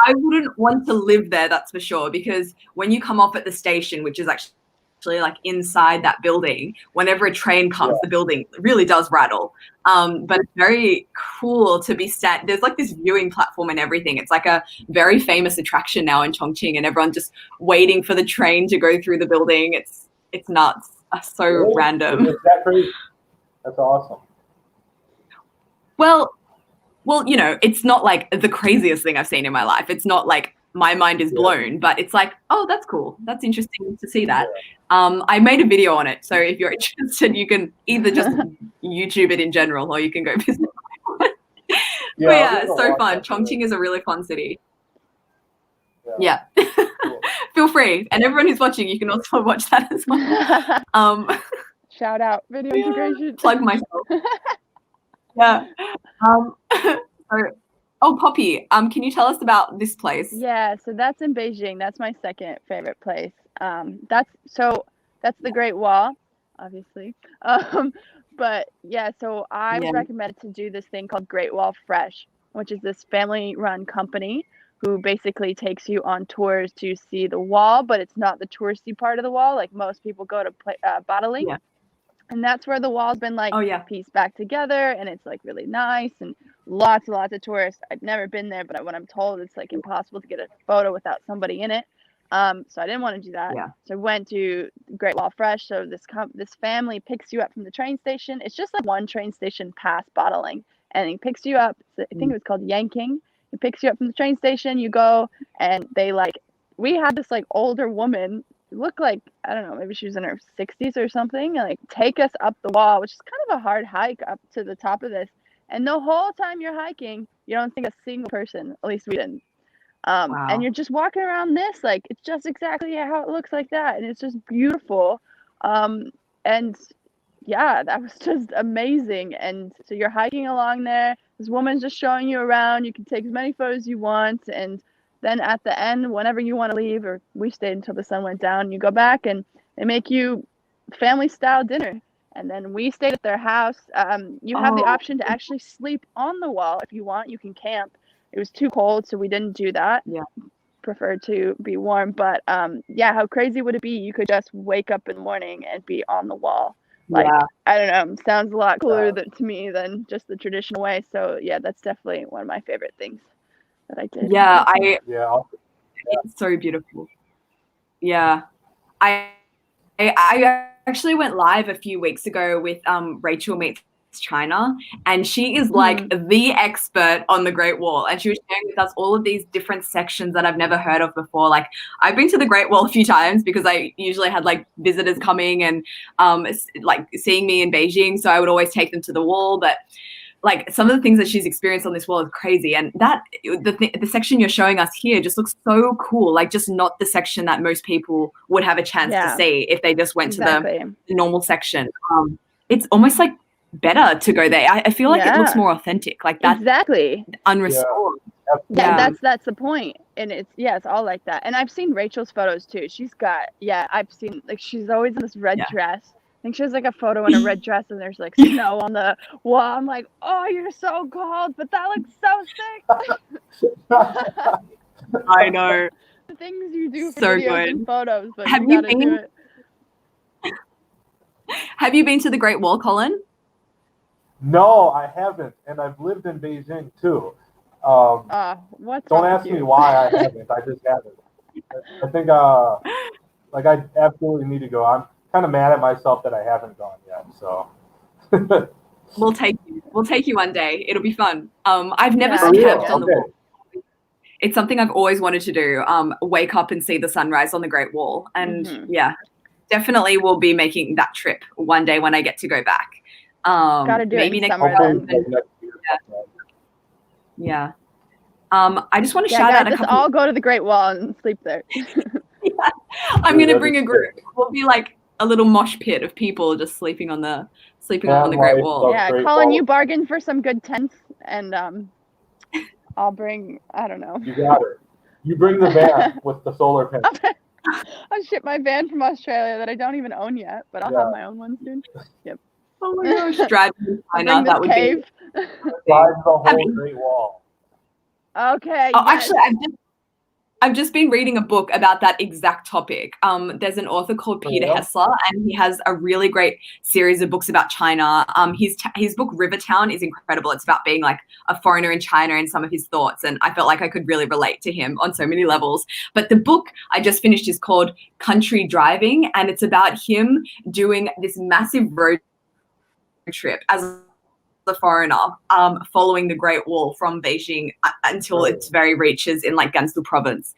I wouldn't want to live there, that's for sure, because when you come off at the station, which is actually like inside that building, whenever a train comes, the building really does rattle. But it's very cool to be there's like this viewing platform and everything. It's like a very famous attraction now in Chongqing, and everyone's just waiting for the train to go through the building. It's nuts. So random. Is that crazy? That's awesome. Well, you know, it's not like the craziest thing I've seen in my life. It's not like my mind is blown, but it's like, oh, that's cool. That's interesting to see that. I made a video on it. So if you're interested, you can either just YouTube it in general, or you can go visit. But yeah, it's so fun. Chongqing is a really fun city. Yeah. Cool. Feel free. And everyone who's watching, you can also watch that as well. Shout out video integration. Plug myself. Yeah. Oh, Poppy, can you tell us about this place? Yeah, so that's in Beijing. That's my second favorite place. That's the Great Wall, obviously. But yeah, so I was recommended to do this thing called Great Wall Fresh, which is this family-run company who basically takes you on tours to see the wall, but it's not the touristy part of the wall like most people go to bottling. Yeah. And that's where the wall's been like pieced back together, and it's like really nice and lots of tourists. I've never been there, but when I'm told it's like impossible to get a photo without somebody in it. So I didn't want to do that. Yeah. So I went to Great Wall Fresh. So this family picks you up from the train station. It's just like one train station past bottling, and he picks you up. I think it was called Yanking. He picks you up from the train station. You go, and we had this like older woman, look like, I don't know, maybe she was in her 60s or something, and like take us up the wall, which is kind of a hard hike up to the top of this. And the whole time you're hiking, you don't think a single person, at least we didn't. Wow. And you're just walking around this, like, it's just exactly how it looks like that. And it's just beautiful. And yeah, that was just amazing. And so you're hiking along there. This woman's just showing you around. You can take as many photos as you want. And then at the end, whenever you want to leave, or we stayed until the sun went down, you go back and they make you family style dinner. And then we stayed at their house. You have the option to actually sleep on the wall if you want. You can camp. It was too cold, so we didn't do that. Yeah, preferred to be warm. But yeah, how crazy would it be? You could just wake up in the morning and be on the wall. Like, I don't know, sounds a lot cooler to me than just the traditional way. So yeah, that's definitely one of my favorite things that I did. Yeah, it's so beautiful. Yeah, I actually went live a few weeks ago with Rachel Meets China, and she is like the expert on the Great Wall, and she was sharing with us all of these different sections that I've never heard of before. Like, I've been to the Great Wall a few times because I usually had like visitors coming and like seeing me in Beijing, so I would always take them to the wall. But like some of the things that she's experienced on this wall is crazy. And that the section you're showing us here just looks so cool. Like just not the section that most people would have a chance to see if they just went to the normal section. It's almost like better to go there. I feel like it looks more authentic. Like that's unrestored. That's the point. And it's all like that. And I've seen Rachel's photos too. She's got I've seen like she's always in this red dress. I think she has like a photo in a red dress and there's like snow on the wall. I'm like, oh, you're so cold, but that looks so sick. I know. The things you do for so videos good. and photos, but have you been? Have you been to the Great Wall, Colin? No, I haven't, and I've lived in Beijing too. Don't ask me why I haven't. I just haven't. I think like I absolutely need to go. I'm kind of mad at myself that I haven't gone yet. So we'll take you one day. It'll be fun. I've never camped on the wall. It's something I've always wanted to do. Wake up and see the sunrise on the Great Wall, and definitely will be making that trip one day when I get to go back. Gotta do maybe it in summer then. Yeah. I just want to shout out a couple. Let's all go to the Great Wall and sleep there. I'm gonna bring a group. We'll be like a little mosh pit of people just sleeping on the Great Wall. Yeah, Colin, you bargained for some good tents, and I'll bring. I don't know. You got it. You bring the van with the solar panels. I'll ship my van from Australia that I don't even own yet, but I'll have my own one soon. Yep. Oh my gosh, driving China, that would cave. Drive the whole Great Wall. Okay. Oh, actually, I've just been reading a book about that exact topic. There's an author called Peter Hessler, and he has a really great series of books about China. His book Rivertown is incredible. It's about being like a foreigner in China and some of his thoughts, and I felt like I could really relate to him on so many levels. But the book I just finished is called Country Driving, and it's about him doing this massive road trip as the foreigner, following the Great Wall from Beijing until its very reaches in like Gansu province.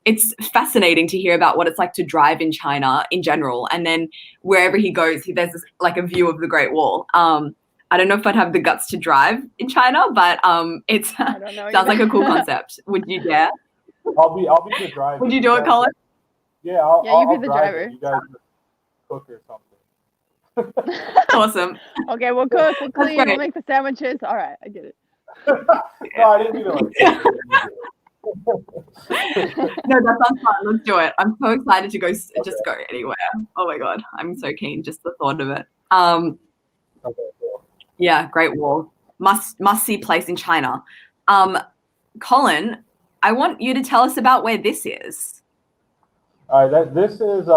It's fascinating to hear about what it's like to drive in China in general, and then wherever he goes, there's this, like a view of the Great Wall. I don't know if I'd have the guts to drive in China, but it sounds like a cool concept. Would you dare? I'll be the driver. Would you do it, Colin? Yeah, I'll be the driver. You guys just cook or something. Awesome. Okay, we'll cook, we'll clean, we'll make the sandwiches. All right, I get it. No, I didn't mean it like that. No, that sounds fun. Let's do it. I'm so excited to go. Just go anywhere. Oh my god, I'm so keen. Just the thought of it. Okay, cool. Yeah, Great Wall. Must see place in China. Colin, I want you to tell us about where this is. All right, this is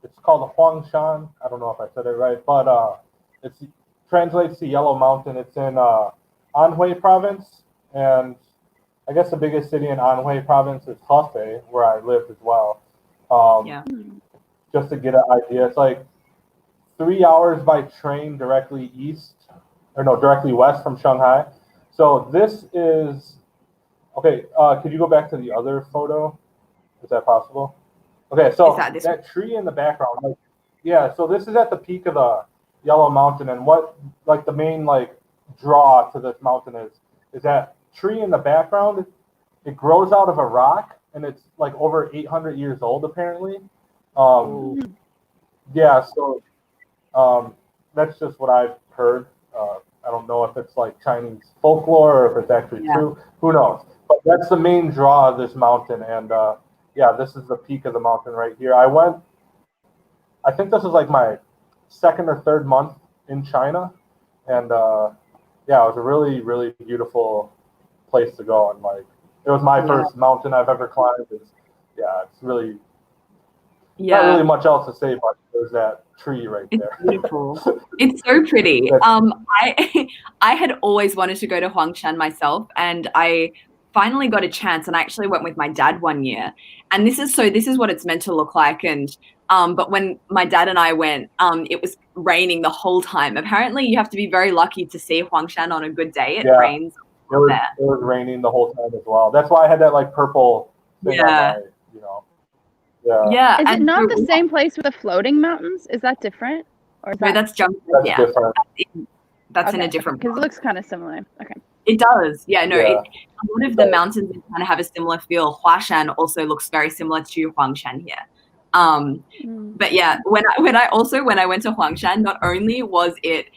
it's called Huangshan. I don't know if I said it right, but it translates to Yellow Mountain. It's in Anhui province, and I guess the biggest city in Anhui province is Hefei, where I lived as well. Just to get an idea, it's like 3 hours by train directly west from Shanghai. So this is okay. Could you go back to the other photo? Is that possible? Okay, so that tree in the background, so this is at the peak of the Yellow Mountain, and what like the main like draw to this mountain is that tree in the background. It grows out of a rock, and it's like over 800 years old apparently. So that's just what I've heard. I don't know if it's like Chinese folklore or if it's actually true. Who knows? But that's the main draw of this mountain, and this is the peak of the mountain right here. I think this is like my second or third month in China, and it was a really, really beautiful place to go, and like it was my first mountain I've ever climbed. It's really not really much else to say, but there's that tree right there. It's beautiful. It's so pretty. I had always wanted to go to Huangshan myself, and I finally got a chance, and I actually went with my dad one year. And this is what it's meant to look like. And but when my dad and I went, it was raining the whole time. Apparently, you have to be very lucky to see Huangshan on a good day. It rains. It was raining the whole time as well. That's why I had that like purple thing on my, Yeah. Is it not the same place with the floating mountains? Is that different? Or is that's jumping. That's different. That's in a different because it looks kind of similar. Okay. It does. Yeah, no, Yeah. a lot of the mountains kind of have a similar feel. Huangshan also looks very similar to Huangshan here. But yeah, when I went to Huangshan, not only was it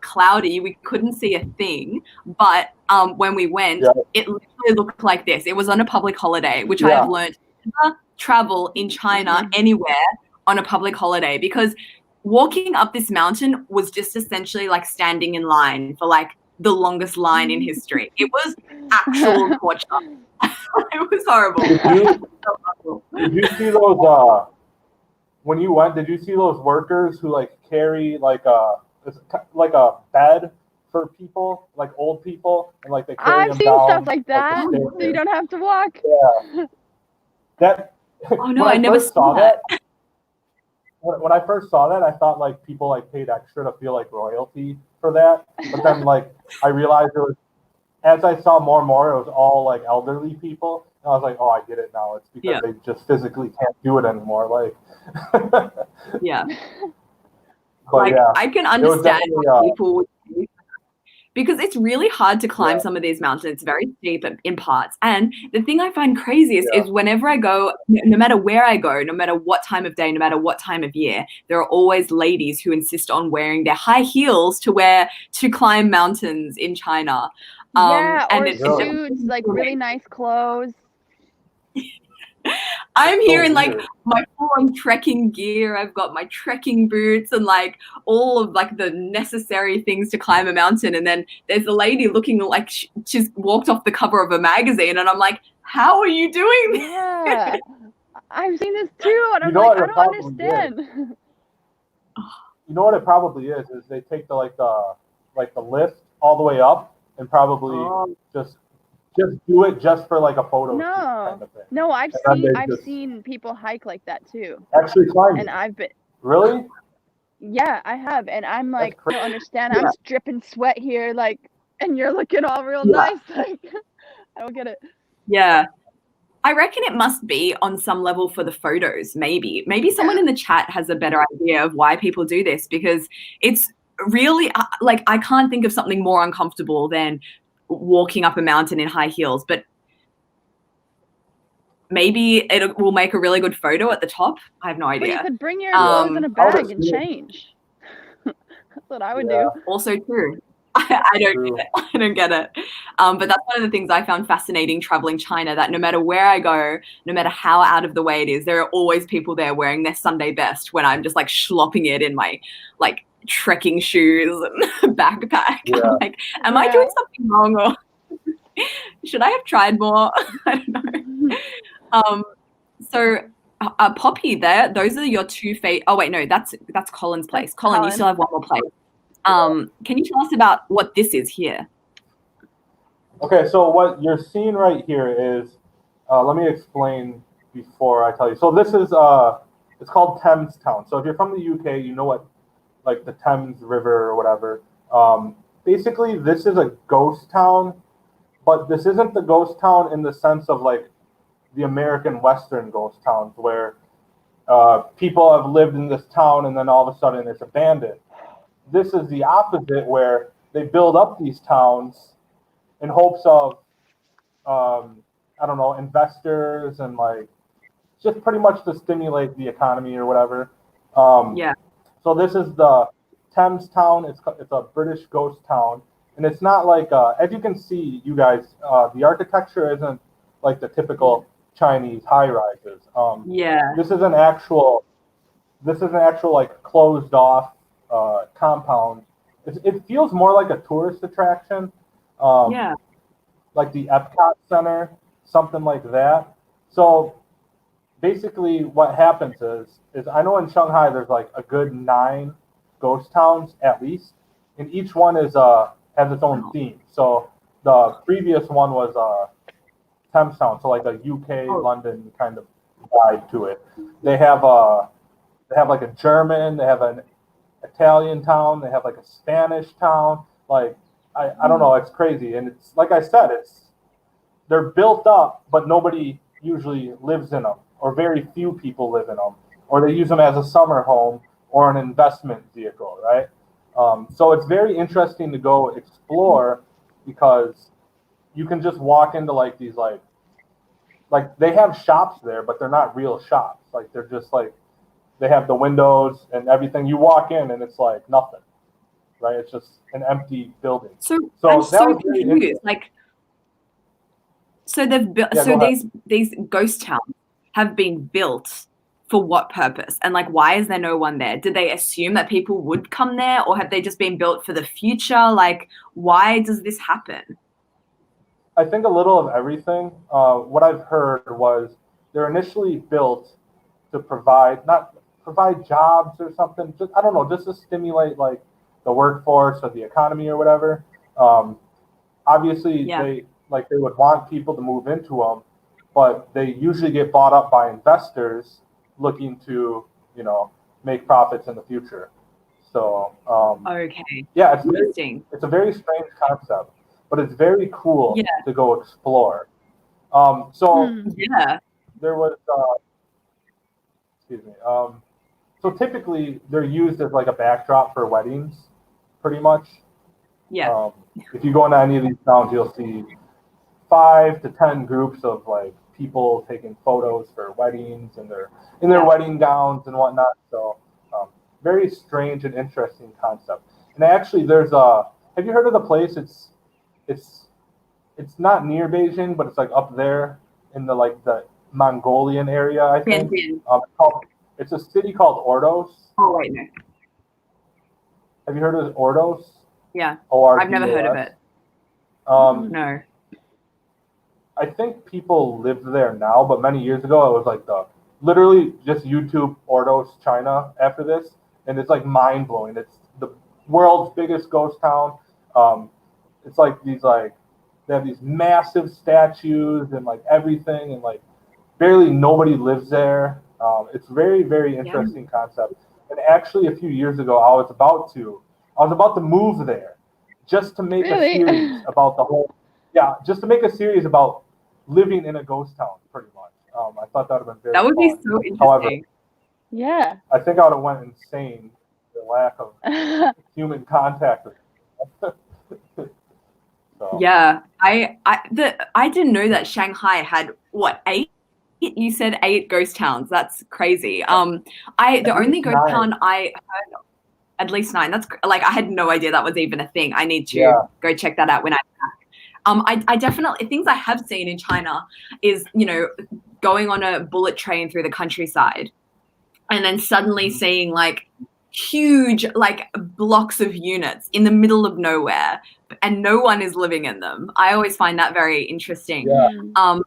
cloudy, we couldn't see a thing, but when we went, it literally looked like this. It was on a public holiday, which I have learned never travel in China anywhere on a public holiday, because walking up this mountain was just essentially like standing in line for like the longest line in history. It was actual torture. It was horrible. Did you see those when you went? Did you see those workers who like carry like a bed for people, like old people, and like they carry them down? I've seen stuff like that, so you don't have to walk. Yeah. That. Oh no, I never saw that. When I first saw that, I thought like people like paid extra to feel like royalty for that. But then like I realized it was, as I saw more and more, it was all like elderly people. And I was like, oh, I get it now. It's because they just physically can't do it anymore. Like, yeah. But like I can understand why people would, because it's really hard to climb some of these mountains. It's very steep in parts. And the thing I find craziest is whenever I go, no matter where I go, no matter what time of day, no matter what time of year, there are always ladies who insist on wearing their high heels to climb mountains in China. Or suits, like really nice clothes. I'm here in like my full-on trekking gear. I've got my trekking boots and like all of like the necessary things to climb a mountain. And then there's a lady looking like she's walked off the cover of a magazine, and I'm like, how are you doing this? Yeah, I've seen this too, and I'm like, I don't understand. You know what it probably is they take the lift all the way up and probably just do it just for like a photo shoot kind of thing. No, I've seen people hike like that too. Actually climbing. And I've been Really? Yeah, I have, and I'm like, I don't understand. I'm dripping sweat here, like, and you're looking all real nice. Like, I don't get it. Yeah. I reckon it must be on some level for the photos, maybe. Maybe someone in the chat has a better idea of why people do this, because it's really, like, I can't think of something more uncomfortable than walking up a mountain in high heels, but maybe it will make a really good photo at the top. I have no idea. But you could bring your clothes in a bag and change. That's what I would do. Also true. I don't get it. But that's one of the things I found fascinating traveling China, that no matter where I go, no matter how out of the way it is, there are always people there wearing their Sunday best when I'm just like slopping it in my like trekking shoes and backpack. I'm like, am I doing something wrong, or should I have tried more? I don't know. So Poppy, those are your two oh wait, no, that's Colin's place. Colin, you still have one more place. Can you tell us about what this is here? Okay, so what you're seeing right here is, let me explain before I tell you. So this is, it's called Thames Town. So if you're from the UK, you know what, like the Thames River or whatever. Basically, this is a ghost town, but this isn't the ghost town in the sense of like the American Western ghost towns where people have lived in this town and then all of a sudden it's abandoned. This is the opposite, where they build up these towns in hopes of, I don't know, investors and like just pretty much to stimulate the economy or whatever. So this is the Thames Town. It's a British ghost town, and it's not like as you can see, you guys, the architecture isn't like the typical Chinese high rises. This is an actual like closed off compound. It feels more like a tourist attraction, like the Epcot Center, something like that. So basically what happens is I know in Shanghai there's like a good 9 ghost towns at least, and each one is has its own theme. So the previous one was Thames Town, so like a UK London kind of vibe to it. They have like a German, they have an Italian town, they have like a Spanish town. Like I don't know, it's crazy. And it's like I said, they're built up, but nobody usually lives in them, or very few people live in them, or they use them as a summer home or an investment vehicle, right? So it's very interesting to go explore because you can just walk into like these like they have shops there, but they're not real shops. Like they're just like they have the windows and everything. You walk in and it's like nothing, right? It's just an empty building. So So I'm that so was very confused. interesting. Like, so they've built. Yeah, So go ahead. these ghost towns have been built for what purpose? And like, why is there no one there? Did they assume that people would come there, or have they just been built for the future? Like, why does this happen? I think a little of everything. What I've heard was they're initially built to not provide jobs or something. Just, I don't know, just to stimulate like the workforce or the economy or whatever. Obviously, Yeah. they would want people to move into them, but they usually get bought up by investors looking to make profits in the future. So Okay. yeah, Interesting. it's a very strange concept, but it's very cool Yeah. to go explore. So Yeah. there was, excuse me. So typically they're used as like a backdrop for weddings, pretty much. Yeah. If you go into any of these towns, you'll see 5 to 10 groups of like people taking photos for weddings and they're in their wedding gowns and whatnot. So very strange and interesting concept. And actually, have you heard of the place? It's not near Beijing, but it's like up there in the Mongolian area, I think. It's a city called Ordos. Oh wait, no. Have you heard of Ordos? Yeah. O-R-D-O-S? I've never heard of it. No. I think people live there now, but many years ago it was like literally just YouTube Ordos, China after this, and it's like mind blowing. It's the world's biggest ghost town. It's like they have these massive statues and like everything, and like barely nobody lives there. It's very, very interesting concept. And actually, a few years ago, I was about to move there just to make a series about just to make a series about living in a ghost town, pretty much. I thought that would have been very. That would be fun. so interesting. However, yeah, I think I would have went insane. The lack of human contact. So. Yeah, I didn't know that Shanghai had what, 8? You said 8 ghost towns. That's crazy. The only ghost town I heard, at least 9. That's like I had no idea that was even a thing. I need to go check that out when I'm back. I definitely, things I have seen in China is going on a bullet train through the countryside, and then suddenly seeing like huge like blocks of units in the middle of nowhere, and no one is living in them. I always find that very interesting. Yeah.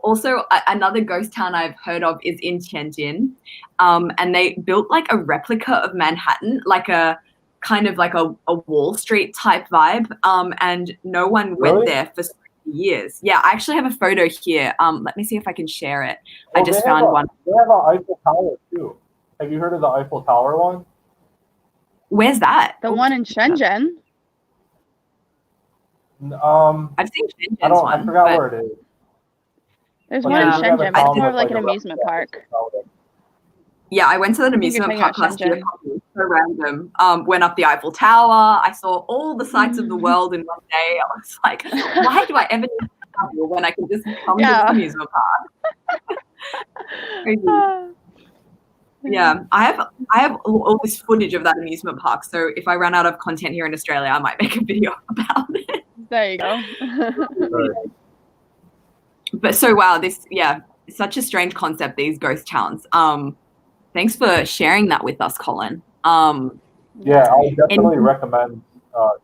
Also, another ghost town I've heard of is in Tianjin, and they built like a replica of Manhattan, like a kind of like a Wall Street type vibe, and no one went there for years. Yeah, I actually have a photo here. Let me see if I can share it. I just found one. They have an Eiffel Tower too. Have you heard of the Eiffel Tower one? Where's that? The one in Shenzhen. I've seen Shenzhen's one. I forgot where it is. There's one in Shenzhen, but it's more of like an amusement park. Yeah, I went to that amusement park last year. So random. Went up the Eiffel Tower. I saw all the sights of the world in one day. I was like, why do I ever need to travel when I can just come to the amusement park? Crazy. Yeah, I have all this footage of that amusement park. So if I run out of content here in Australia, I might make a video about it. There you go. But so wow, such a strange concept, these ghost towns. Thanks for sharing that with us, Colin. Yeah, I definitely recommend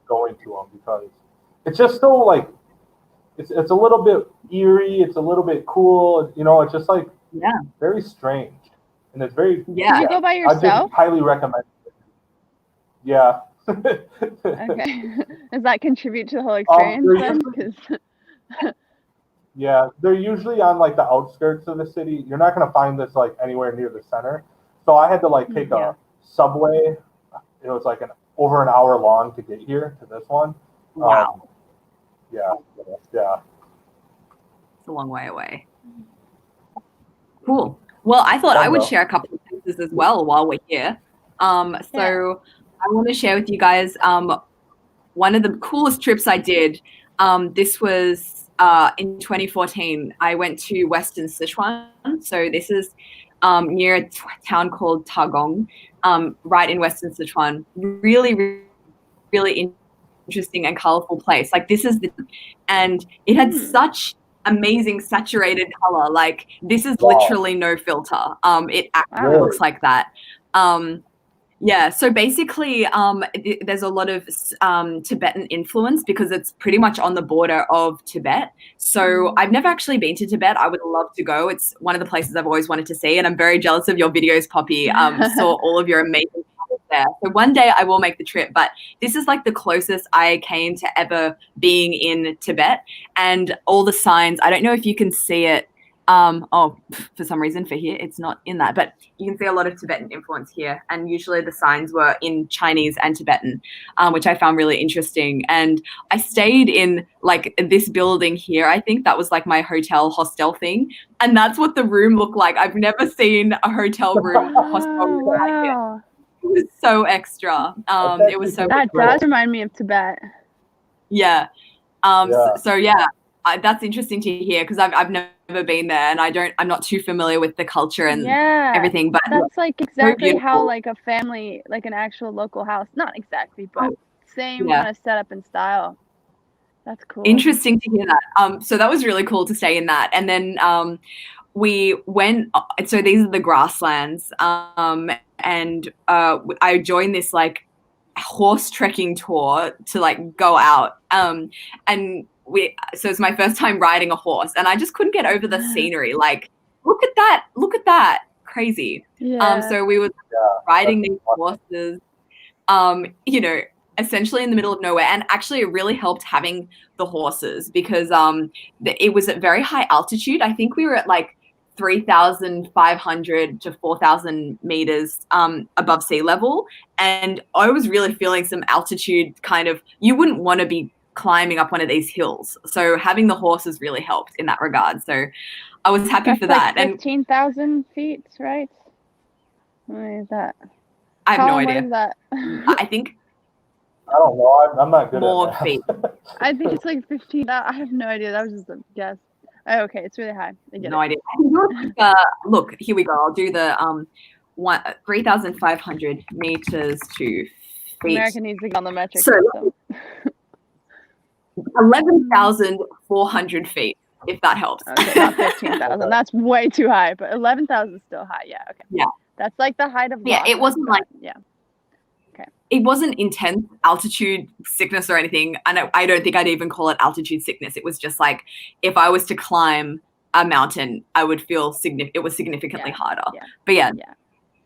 going to them because it's just so like it's a little bit eerie, it's a little bit cool, it's just like very strange. And it's very Did you go by yourself? I just highly recommend it. Yeah. Okay. Does that contribute to the whole experience then? Yeah, they're usually on like the outskirts of the city. You're not gonna find this like anywhere near the center. So I had to like take a subway. It was like over an hour long to get here to this one. Wow. Yeah. It's a long way away. Cool. Well, I thought I would share a couple of places as well while we're here. So I want to share with you guys one of the coolest trips I did. This was in 2014. I went to Western Sichuan. So this is near a town called Tagong, right in Western Sichuan. Really, really interesting and colorful place. Like and it had such amazing saturated color. Like this is literally no filter. It actually looks like that. Yeah, so basically, there's a lot of Tibetan influence because it's pretty much on the border of Tibet. So I've never actually been to Tibet. I would love to go. It's one of the places I've always wanted to see, and I'm very jealous of your videos, Poppy. Saw all of your amazing travels there. So one day I will make the trip, but this is like the closest I came to ever being in Tibet, and all the signs. I don't know if you can see it. For some reason for here it's not in that, but you can see a lot of Tibetan influence here, and usually the signs were in Chinese and Tibetan, which I found really interesting. And I stayed in like this building here. I think that was like my hostel thing, and that's what the room looked like. I've never seen a hotel room hostel room like it. It was so extra. It was so that does remind me of Tibet. Yeah. So yeah, that's interesting to hear because I've never been there, and I'm not too familiar with the culture and everything. But that's like exactly so how like a family, like an actual local house, not exactly, but same kind of setup and style. That's cool. Interesting to hear that. So that was really cool to stay in that, and then we went. So these are the grasslands, and I joined this like horse trekking tour to like go out, and so it's my first time riding a horse, and I just couldn't get over the scenery. Like, look at that, crazy. So we were riding these horses, essentially in the middle of nowhere. And actually it really helped having the horses because it was at very high altitude. I think we were at like 3,500 to 4,000 meters above sea level, and I was really feeling some altitude kind of. You wouldn't want to be climbing up one of these hills, so having the horses really helped in that regard. So I was happy for that. Like 15,000 feet, right? What is that? I have no idea. What is that? I think I don't know. I'm not good more at that. feet. I think it's like 15. I have no idea. That was just a guess. Oh, okay, it's really high. No idea. Look, here we go. I'll do the 3,500 meters to feet. America needs to get on the metric So, system. 11,400 feet, if that helps. Okay, not 15,000. That's way too high, but 11,000 is still high. Yeah, okay. Yeah. That's like the height of it wasn't like okay. It wasn't intense altitude sickness or anything. I don't think I'd even call it altitude sickness. It was just like if I was to climb a mountain, I would feel it was significantly harder. Yeah.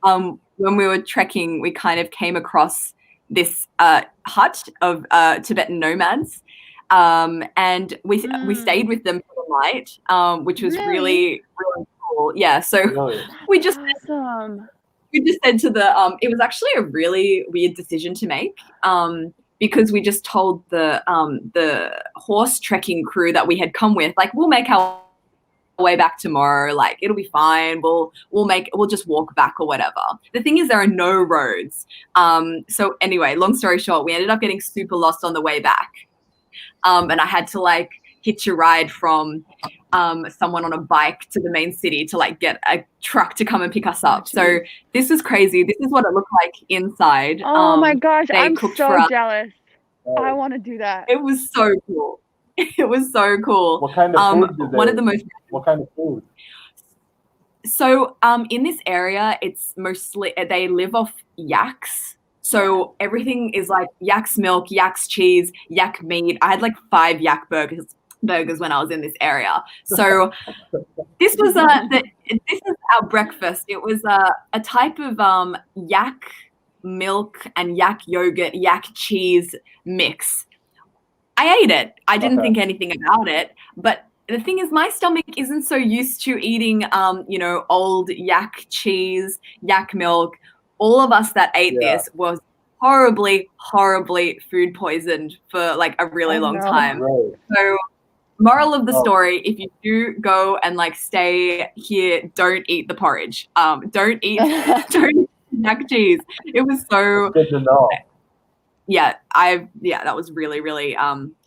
But when we were trekking, we kind of came across this hut of Tibetan nomads. And we stayed with them for the night, which was really, really cool. Yeah, so we just said to the it was actually a really weird decision to make, because we just told the horse trekking crew that we had come with, like, we'll make our way back tomorrow, like it'll be fine, we'll just walk back or whatever. The thing is, there are no roads. So anyway, long story short, we ended up getting super lost on the way back. And I had to like hitch a ride from someone on a bike to the main city to like get a truck to come and pick us up. So this was crazy. This is what it looked like inside. Oh my gosh, I'm so jealous. I want to do that. It was so cool. It was so cool. What kind of food did they? What kind of food? So in this area, it's mostly they live off yaks. So everything is like yak's milk, yak's cheese, yak meat. I had like 5 yak burgers when I was in this area. So this was this is our breakfast. It was a type of yak milk and yak yogurt, yak cheese mix. I ate it. I didn't think anything about it, but the thing is, my stomach isn't so used to eating, old yak cheese, yak milk. All of us that ate this was horribly, horribly food poisoned for like a really long time. Right. So, moral of the story: if you do go and like stay here, don't eat the porridge. Don't eat mac cheese. It was so Good to know. yeah, that was really, really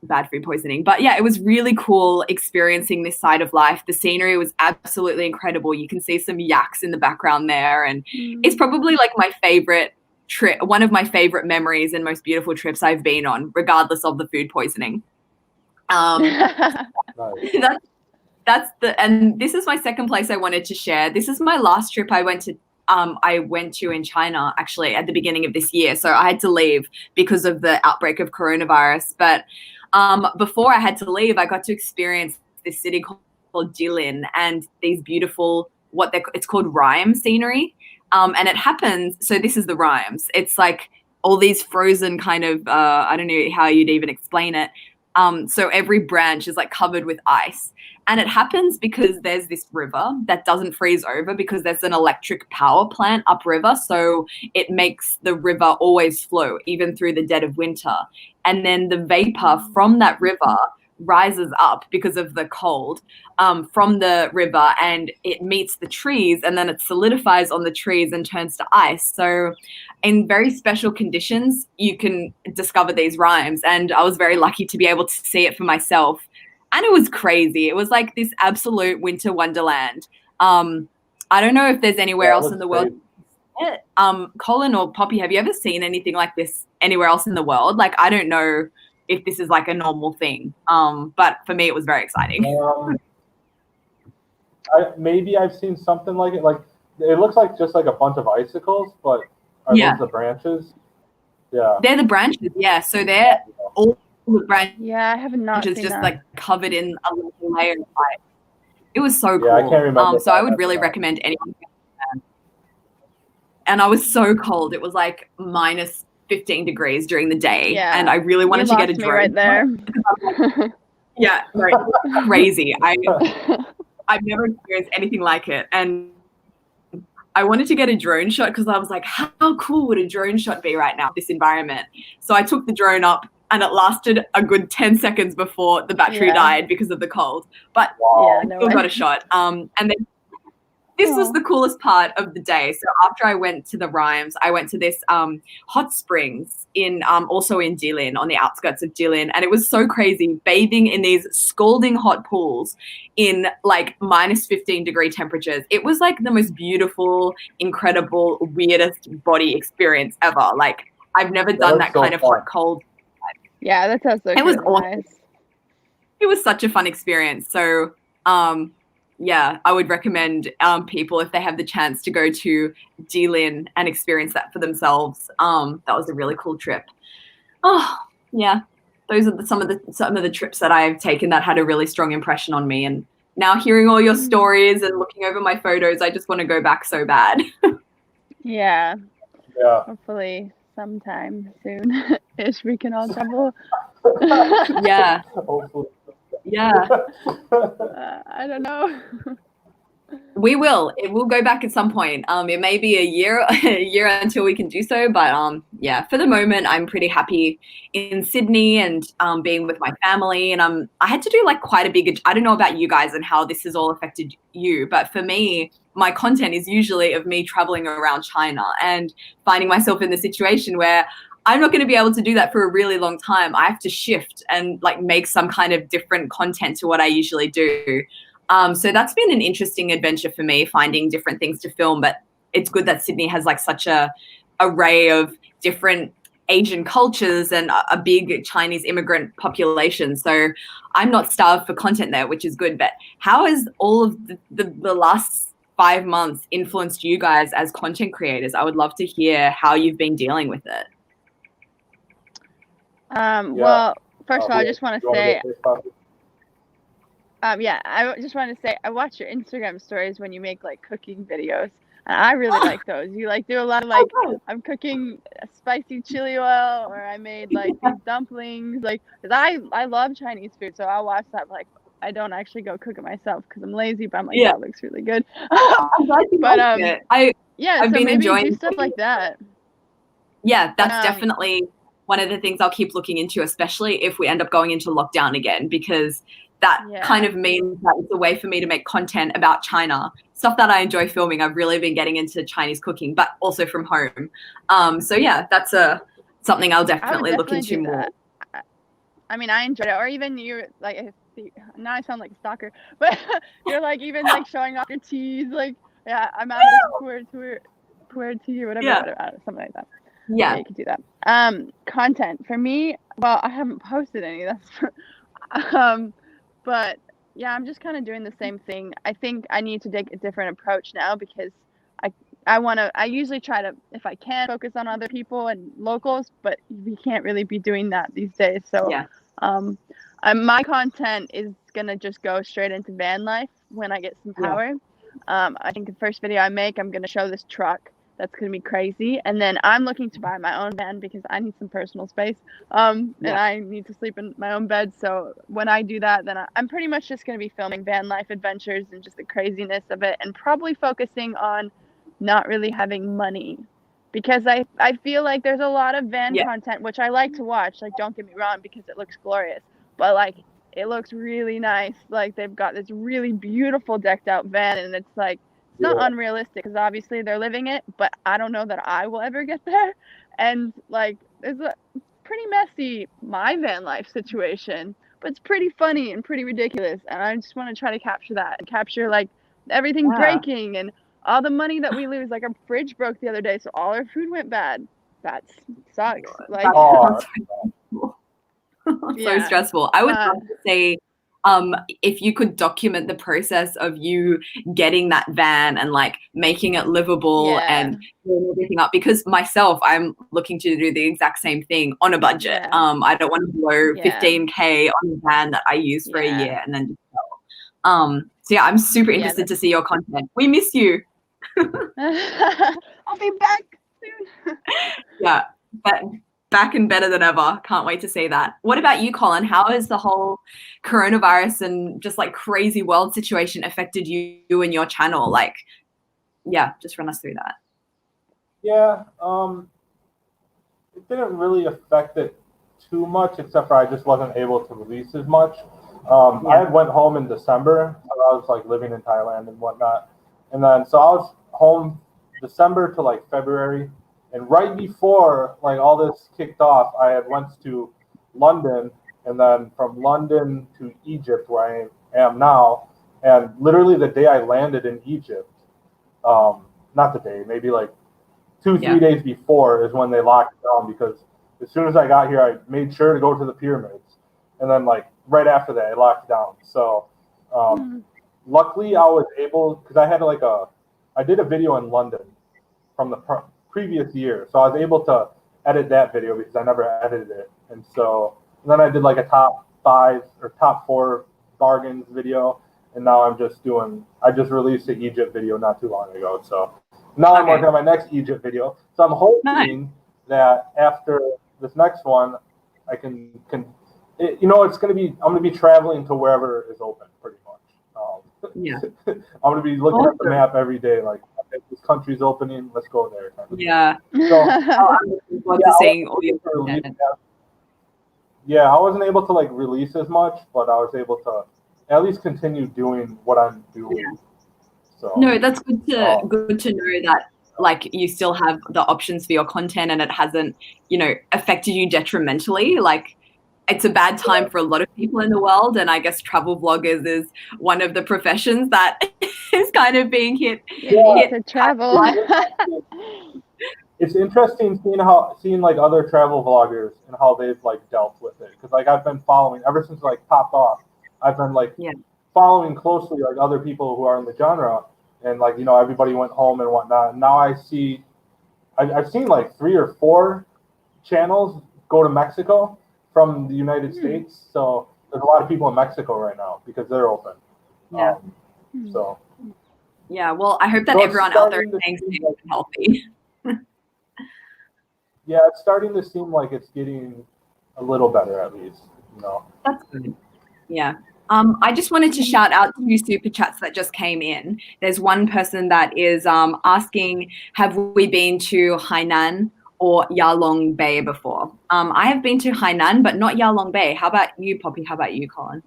bad food poisoning. But yeah, it was really cool experiencing this side of life. The scenery was absolutely incredible. You can see some yaks in the background there, and it's probably like my favorite trip, one of my favorite memories and most beautiful trips I've been on, regardless of the food poisoning. Nice. And this is my second place I wanted to share. This is my last trip I went to in China, actually, at the beginning of this year. So I had to leave because of the outbreak of coronavirus. But before I had to leave, I got to experience this city called Jilin and these beautiful, it's called rime scenery. And it happens, so this is the rhymes. It's like all these frozen kind of, I don't know how you'd even explain it. So every branch is like covered with ice. And it happens because there's this river that doesn't freeze over because there's an electric power plant upriver. So it makes the river always flow, even through the dead of winter. And then the vapor from that river rises up because of the cold from the river, and it meets the trees, and then it solidifies on the trees and turns to ice. So in very special conditions, you can discover these rhymes. And I was very lucky to be able to see it for myself. And it was crazy. It was like this absolute winter wonderland. I don't know if there's anywhere else in the world. Colin or Poppy, have you ever seen anything like this anywhere else in the world? Like, I don't know if this is like a normal thing. But for me, it was very exciting. Maybe I've seen something like it. Like, it looks like just like a bunch of icicles, but are those the branches? Yeah. They're the branches, yeah. So they're all the branches. Yeah, I have not seen just that. like covered in a little layer of ice. It was so cool. Yeah, I can't remember. So I would really recommend anyone. And I was so cold. It was like minus 15 degrees during the day. Yeah. And I really wanted to get a drone. Right there. Yeah, right. Crazy. I've never experienced anything like it. And I wanted to get a drone shot because I was like, how cool would a drone shot be right now, this environment? So I took the drone up, and it lasted a good 10 seconds before the battery died because of the cold. But still got a shot. And then this was the coolest part of the day. So after I went to the Rhymes, I went to this hot springs in also in Jilin, on the outskirts of Jilin. And it was so crazy, bathing in these scalding hot pools in like minus 15-degree temperatures. It was like the most beautiful, incredible, weirdest body experience ever. Like, I've never done that kind of hot, cold. Yeah, that sounds so It was awesome. Nice. It was such a fun experience. So, yeah, I would recommend people, if they have the chance, to go to Jilin and experience that for themselves. That was a really cool trip. Oh, yeah, those are some of the trips that I've taken that had a really strong impression on me. And now hearing all your stories and looking over my photos, I just want to go back so bad. Yeah. Yeah. Hopefully sometime soon ish we can all travel. Yeah. Hopefully. Yeah. I don't know. We will. It will go back at some point. It may be a year until we can do so, but yeah, for the moment, I'm pretty happy in Sydney and being with my family. And I had to do like quite a big. I don't know about you guys and how this has all affected you, but for me, my content is usually of me traveling around China and finding myself in the situation where I'm not going to be able to do that for a really long time. I have to shift and like make some kind of different content to what I usually do. So that's been an interesting adventure for me, finding different things to film. But it's good that Sydney has like such a array of different Asian cultures and a big Chinese immigrant population. So I'm not starved for content there, which is good. But how has all of the last 5 months influenced you guys as content creators? I would love to hear how you've been dealing with it. Well, first of all, I just want to say, I just want to say, I watch your Instagram stories when you make like cooking videos, and I really like those. You like do a lot of like, I'm cooking a spicy chili oil, or I made like these dumplings, like, cause I love Chinese food, so I'll watch that. Like, I don't actually go cook it myself because I'm lazy, but I'm like, that looks really good. I'm glad you like it. I've so been maybe enjoying do stuff like that. Yeah, that's definitely one of the things I'll keep looking into, especially if we end up going into lockdown again, because that kind of means that it's a way for me to make content about China, stuff that I enjoy filming. I've really been getting into Chinese cooking, but also from home. So yeah, that's something I'll definitely look into more. I mean, I enjoyed it. Or even you, like, now I sound like a stalker, but you're like even like showing off your teas, like, yeah, I'm out of poor tea or whatever, something like that. Yeah, you can do that. Content for me, well, I haven't posted any. But yeah, I'm just kind of doing the same thing. I think I need to take a different approach now because I usually try to, if I can, focus on other people and locals, but we can't really be doing that these days. So my content is gonna just go straight into van life when I get some power. I think the first video I make, I'm gonna show this truck. That's gonna be crazy. And then I'm looking to buy my own van because I need some personal space. And I need to sleep in my own bed. So when I do that, then I'm pretty much just gonna be filming van life adventures and just the craziness of it, and probably focusing on not really having money, because I feel like there's a lot of van content which I like to watch, like, don't get me wrong, because it looks glorious, but like it looks really nice, like they've got this really beautiful decked out van, and it's like it's not unrealistic because obviously they're living it, but I don't know that I will ever get there. And like it's a pretty messy my van life situation, but it's pretty funny and pretty ridiculous, and I just want to try to capture that and capture like everything breaking and all the money that we lose. Like our fridge broke the other day, so all our food went bad. That sucks. Like, so stressful. I would love to say, if you could document the process of you getting that van and like making it livable and doing everything up, because myself, I'm looking to do the exact same thing on a budget. I don't want to blow 15K on a van that I use for a year and then just sell. So yeah, I'm super interested to see your content. We miss you. I'll be back soon. Yeah, but back and better than ever. Can't wait to see that. What about you, Colin? How has the whole coronavirus and just like crazy world situation affected you and your channel? Like, yeah, just run us through that. Yeah, it didn't really affect it too much, except for I just wasn't able to release as much. I had went home in December. So I was like living in Thailand and whatnot. And then, so I was home December to like February. And right before like all this kicked off, I had went to London, and then from London to Egypt, where I am now. And literally the day I landed in Egypt, not the day, maybe like 2-3 days before is when they locked down, because as soon as I got here, I made sure to go to the pyramids. And then like right after that, it locked down. So luckily I was able, because I did a video in London from the previous year. So I was able to edit that video because I never edited it. And so then I did like a top 5 or top 4 bargains video. And now I just released the Egypt video not too long ago. So now I'm working on my next Egypt video. So I'm hoping that after this next one, I can it's going to be, I'm going to be traveling to wherever is open pretty much. I'm going to be looking at the map every day, like, if this country's opening, let's go there. Yeah. So, I'm looking forward to seeing all your content. Yeah, I wasn't able to like release as much, but I was able to at least continue doing what I'm doing. Yeah. So no, that's good to know that like you still have the options for your content and it hasn't, affected you detrimentally. Like, it's a bad time for a lot of people in the world, and I guess travel vloggers is one of the professions that is kind of being hit. To travel. It's interesting seeing like other travel vloggers and how they've like dealt with it, because like I've been following ever since like popped off. I've been like following closely like other people who are in the genre, and like everybody went home and whatnot. And now I've seen like 3 or 4 channels go to Mexico from the United States. So there's a lot of people in Mexico right now because they're open. Yeah. Yeah, well, I hope that everyone out there is staying safe and healthy. Yeah, it's starting to seem like it's getting a little better, at least. That's good. Yeah. I just wanted to shout out 2 super chats that just came in. There's one person that is asking, have we been to Hainan or Yalong Bay before? I have been to Hainan, but not Yalong Bay. How about you, Poppy? How about you, Colin?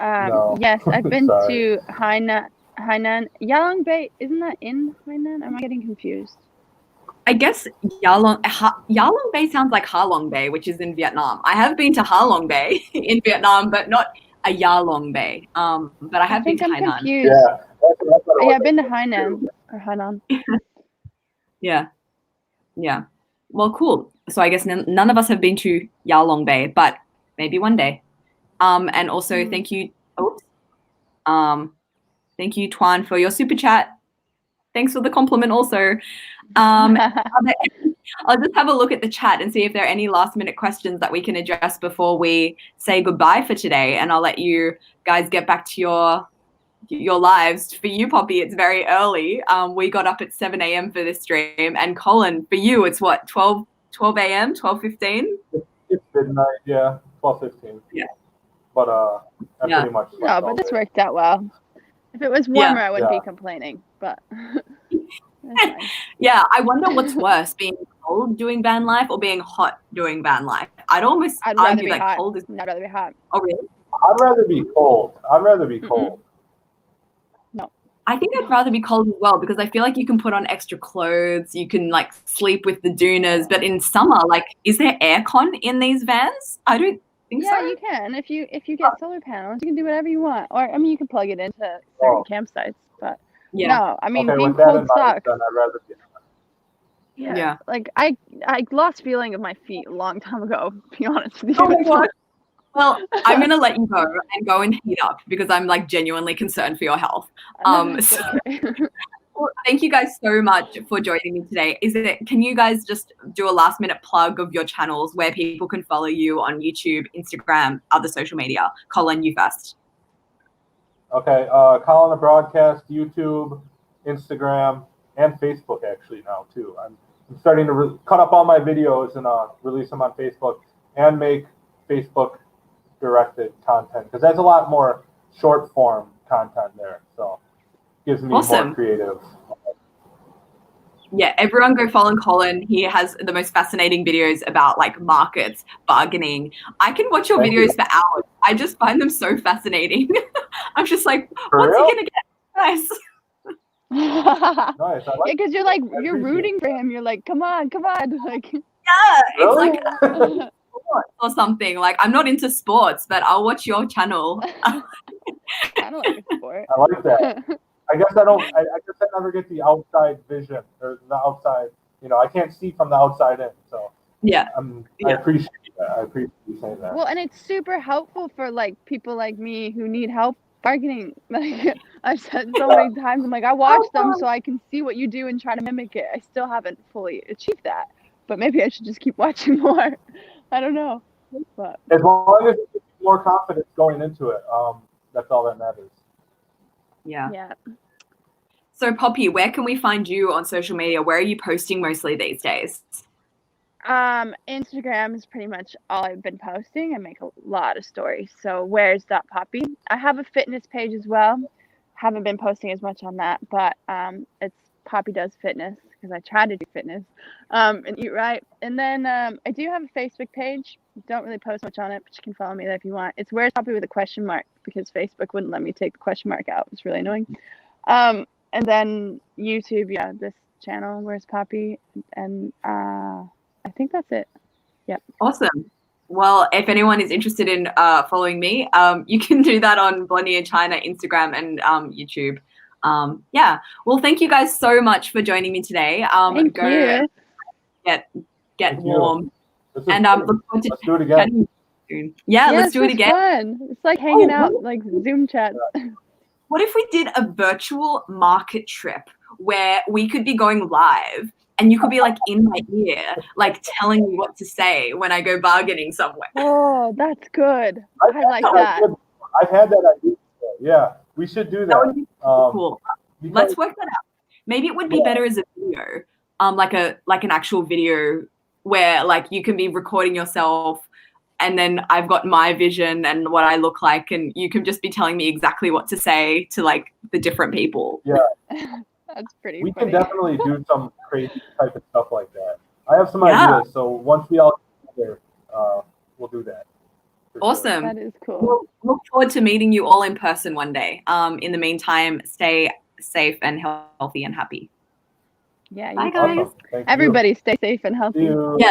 No. Yes, I've been Sorry. to Hainan. Yalong Bay, isn't that in Hainan? Am I getting confused? I guess Yalong Bay sounds like Ha Long Bay, which is in Vietnam. I have been to Ha Long Bay in Vietnam, but not a Yalong Bay. But I have been to I'm Hainan. confused. Yeah. That's what Yeah, I've been to Hainan or Hainan. Yeah. Yeah. Well, cool. So I guess none of us have been to Yalong Bay, but maybe one day. And also thank you. Oops. Thank you, Tuan, for your super chat. Thanks for the compliment also. I'll just have a look at the chat and see if there are any last minute questions that we can address before we say goodbye for today. And I'll let you guys get back to your lives. For you, Poppy, it's very early. We got up at 7 a.m. for this stream. And Colin, for you, it's what, 12 a.m., 12:15? It's midnight, yeah, 12:15. Yeah. But I pretty much. No, but this worked out well. If it was warmer, I wouldn't be complaining. But yeah, I wonder what's worse, being cold doing van life or being hot doing van life. I'd argue that hot. cold is. I'd rather be hot. Oh, really? I'd rather be cold. No. I think I'd rather be cold as well because I feel like you can put on extra clothes, you can like sleep with the doonas, but in summer, like, is there aircon in these vans? I don't think so. Yeah, you can. If you get solar panels, you can do whatever you want. Or I mean, you can plug it into certain campsites, but no, I mean, being cold sucks. I'd rather be. Yeah. Like I lost feeling of my feet a long time ago, to be honest with you. Oh my God. Well, I'm going to let you go and heat up because I'm like genuinely concerned for your health. Well, thank you guys so much for joining me today. Can you guys just do a last minute plug of your channels where people can follow you on YouTube, Instagram, other social media? Colin, you first. Okay, Colin Abroadcast, YouTube, Instagram, and Facebook actually now too. I'm starting to cut up all my videos and release them on Facebook and make Facebook directed content because there's a lot more short form content there, so it gives me more creative. Yeah, everyone go follow Colin. He has the most fascinating videos about like markets, bargaining. I can watch your videos for hours. I just find them so fascinating. I'm just like, what's he gonna get? Nice. Nice. Because you're rooting for him. You're like, come on, like. Yeah, really? It's like or something. Like, I'm not into sports, but I'll watch your channel. I don't like a sport. I like that. I guess I never get the outside vision or the outside. I can't see from the outside in. So yeah, I appreciate that. I appreciate you saying that. Well, and it's super helpful for like people like me who need help bargaining. Like I've said so many times, I'm like, I watch them so I can see what you do and try to mimic it. I still haven't fully achieved that, but maybe I should just keep watching more. I don't know. But as long as you get more confidence going into it, that's all that matters. Yeah. So Poppy, where can we find you on social media? Where are you posting mostly these days? Instagram is pretty much all I've been posting. I make a lot of stories. So where's that Poppy? I have a fitness page as well. Haven't been posting as much on that, but it's Poppy Does Fitness because I try to do fitness and eat right. And then I do have a Facebook page. Don't really post much on it, but you can follow me there if you want. It's Where's Poppy with a question mark because Facebook wouldn't let me take the question mark out. It's really annoying. And then YouTube, this channel, Where's Poppy? And I think that's it. Yep. Awesome. Well, if anyone is interested in following me, you can do that on Blondie in China, Instagram, and YouTube. Well, thank you guys so much for joining me today. Thank you. Get warm. And look forward to let's do it again. Soon. Yeah, let's do it again. Fun. It's like hanging out, like Zoom chat. What if we did a virtual market trip where we could be going live and you could be like in my ear, like telling me what to say when I go bargaining somewhere? Oh, that's good. I like that. I've had that idea. Yeah, we should do that. That would be cool. Let's work that out. Maybe it would be better as a video, like an actual video where like you can be recording yourself and then I've got my vision and what I look like and you can just be telling me exactly what to say to like the different people. Yeah. That's pretty We funny. can definitely do some crazy type of stuff like that. I have some ideas, so once we all get together, we'll do that. Awesome. That is cool. We'll look forward to meeting you all in person one day. In the meantime, stay safe and healthy and happy. Yeah, Bye, you guys. too. Awesome. Thank you. Everybody stay safe and See healthy. you. Yeah.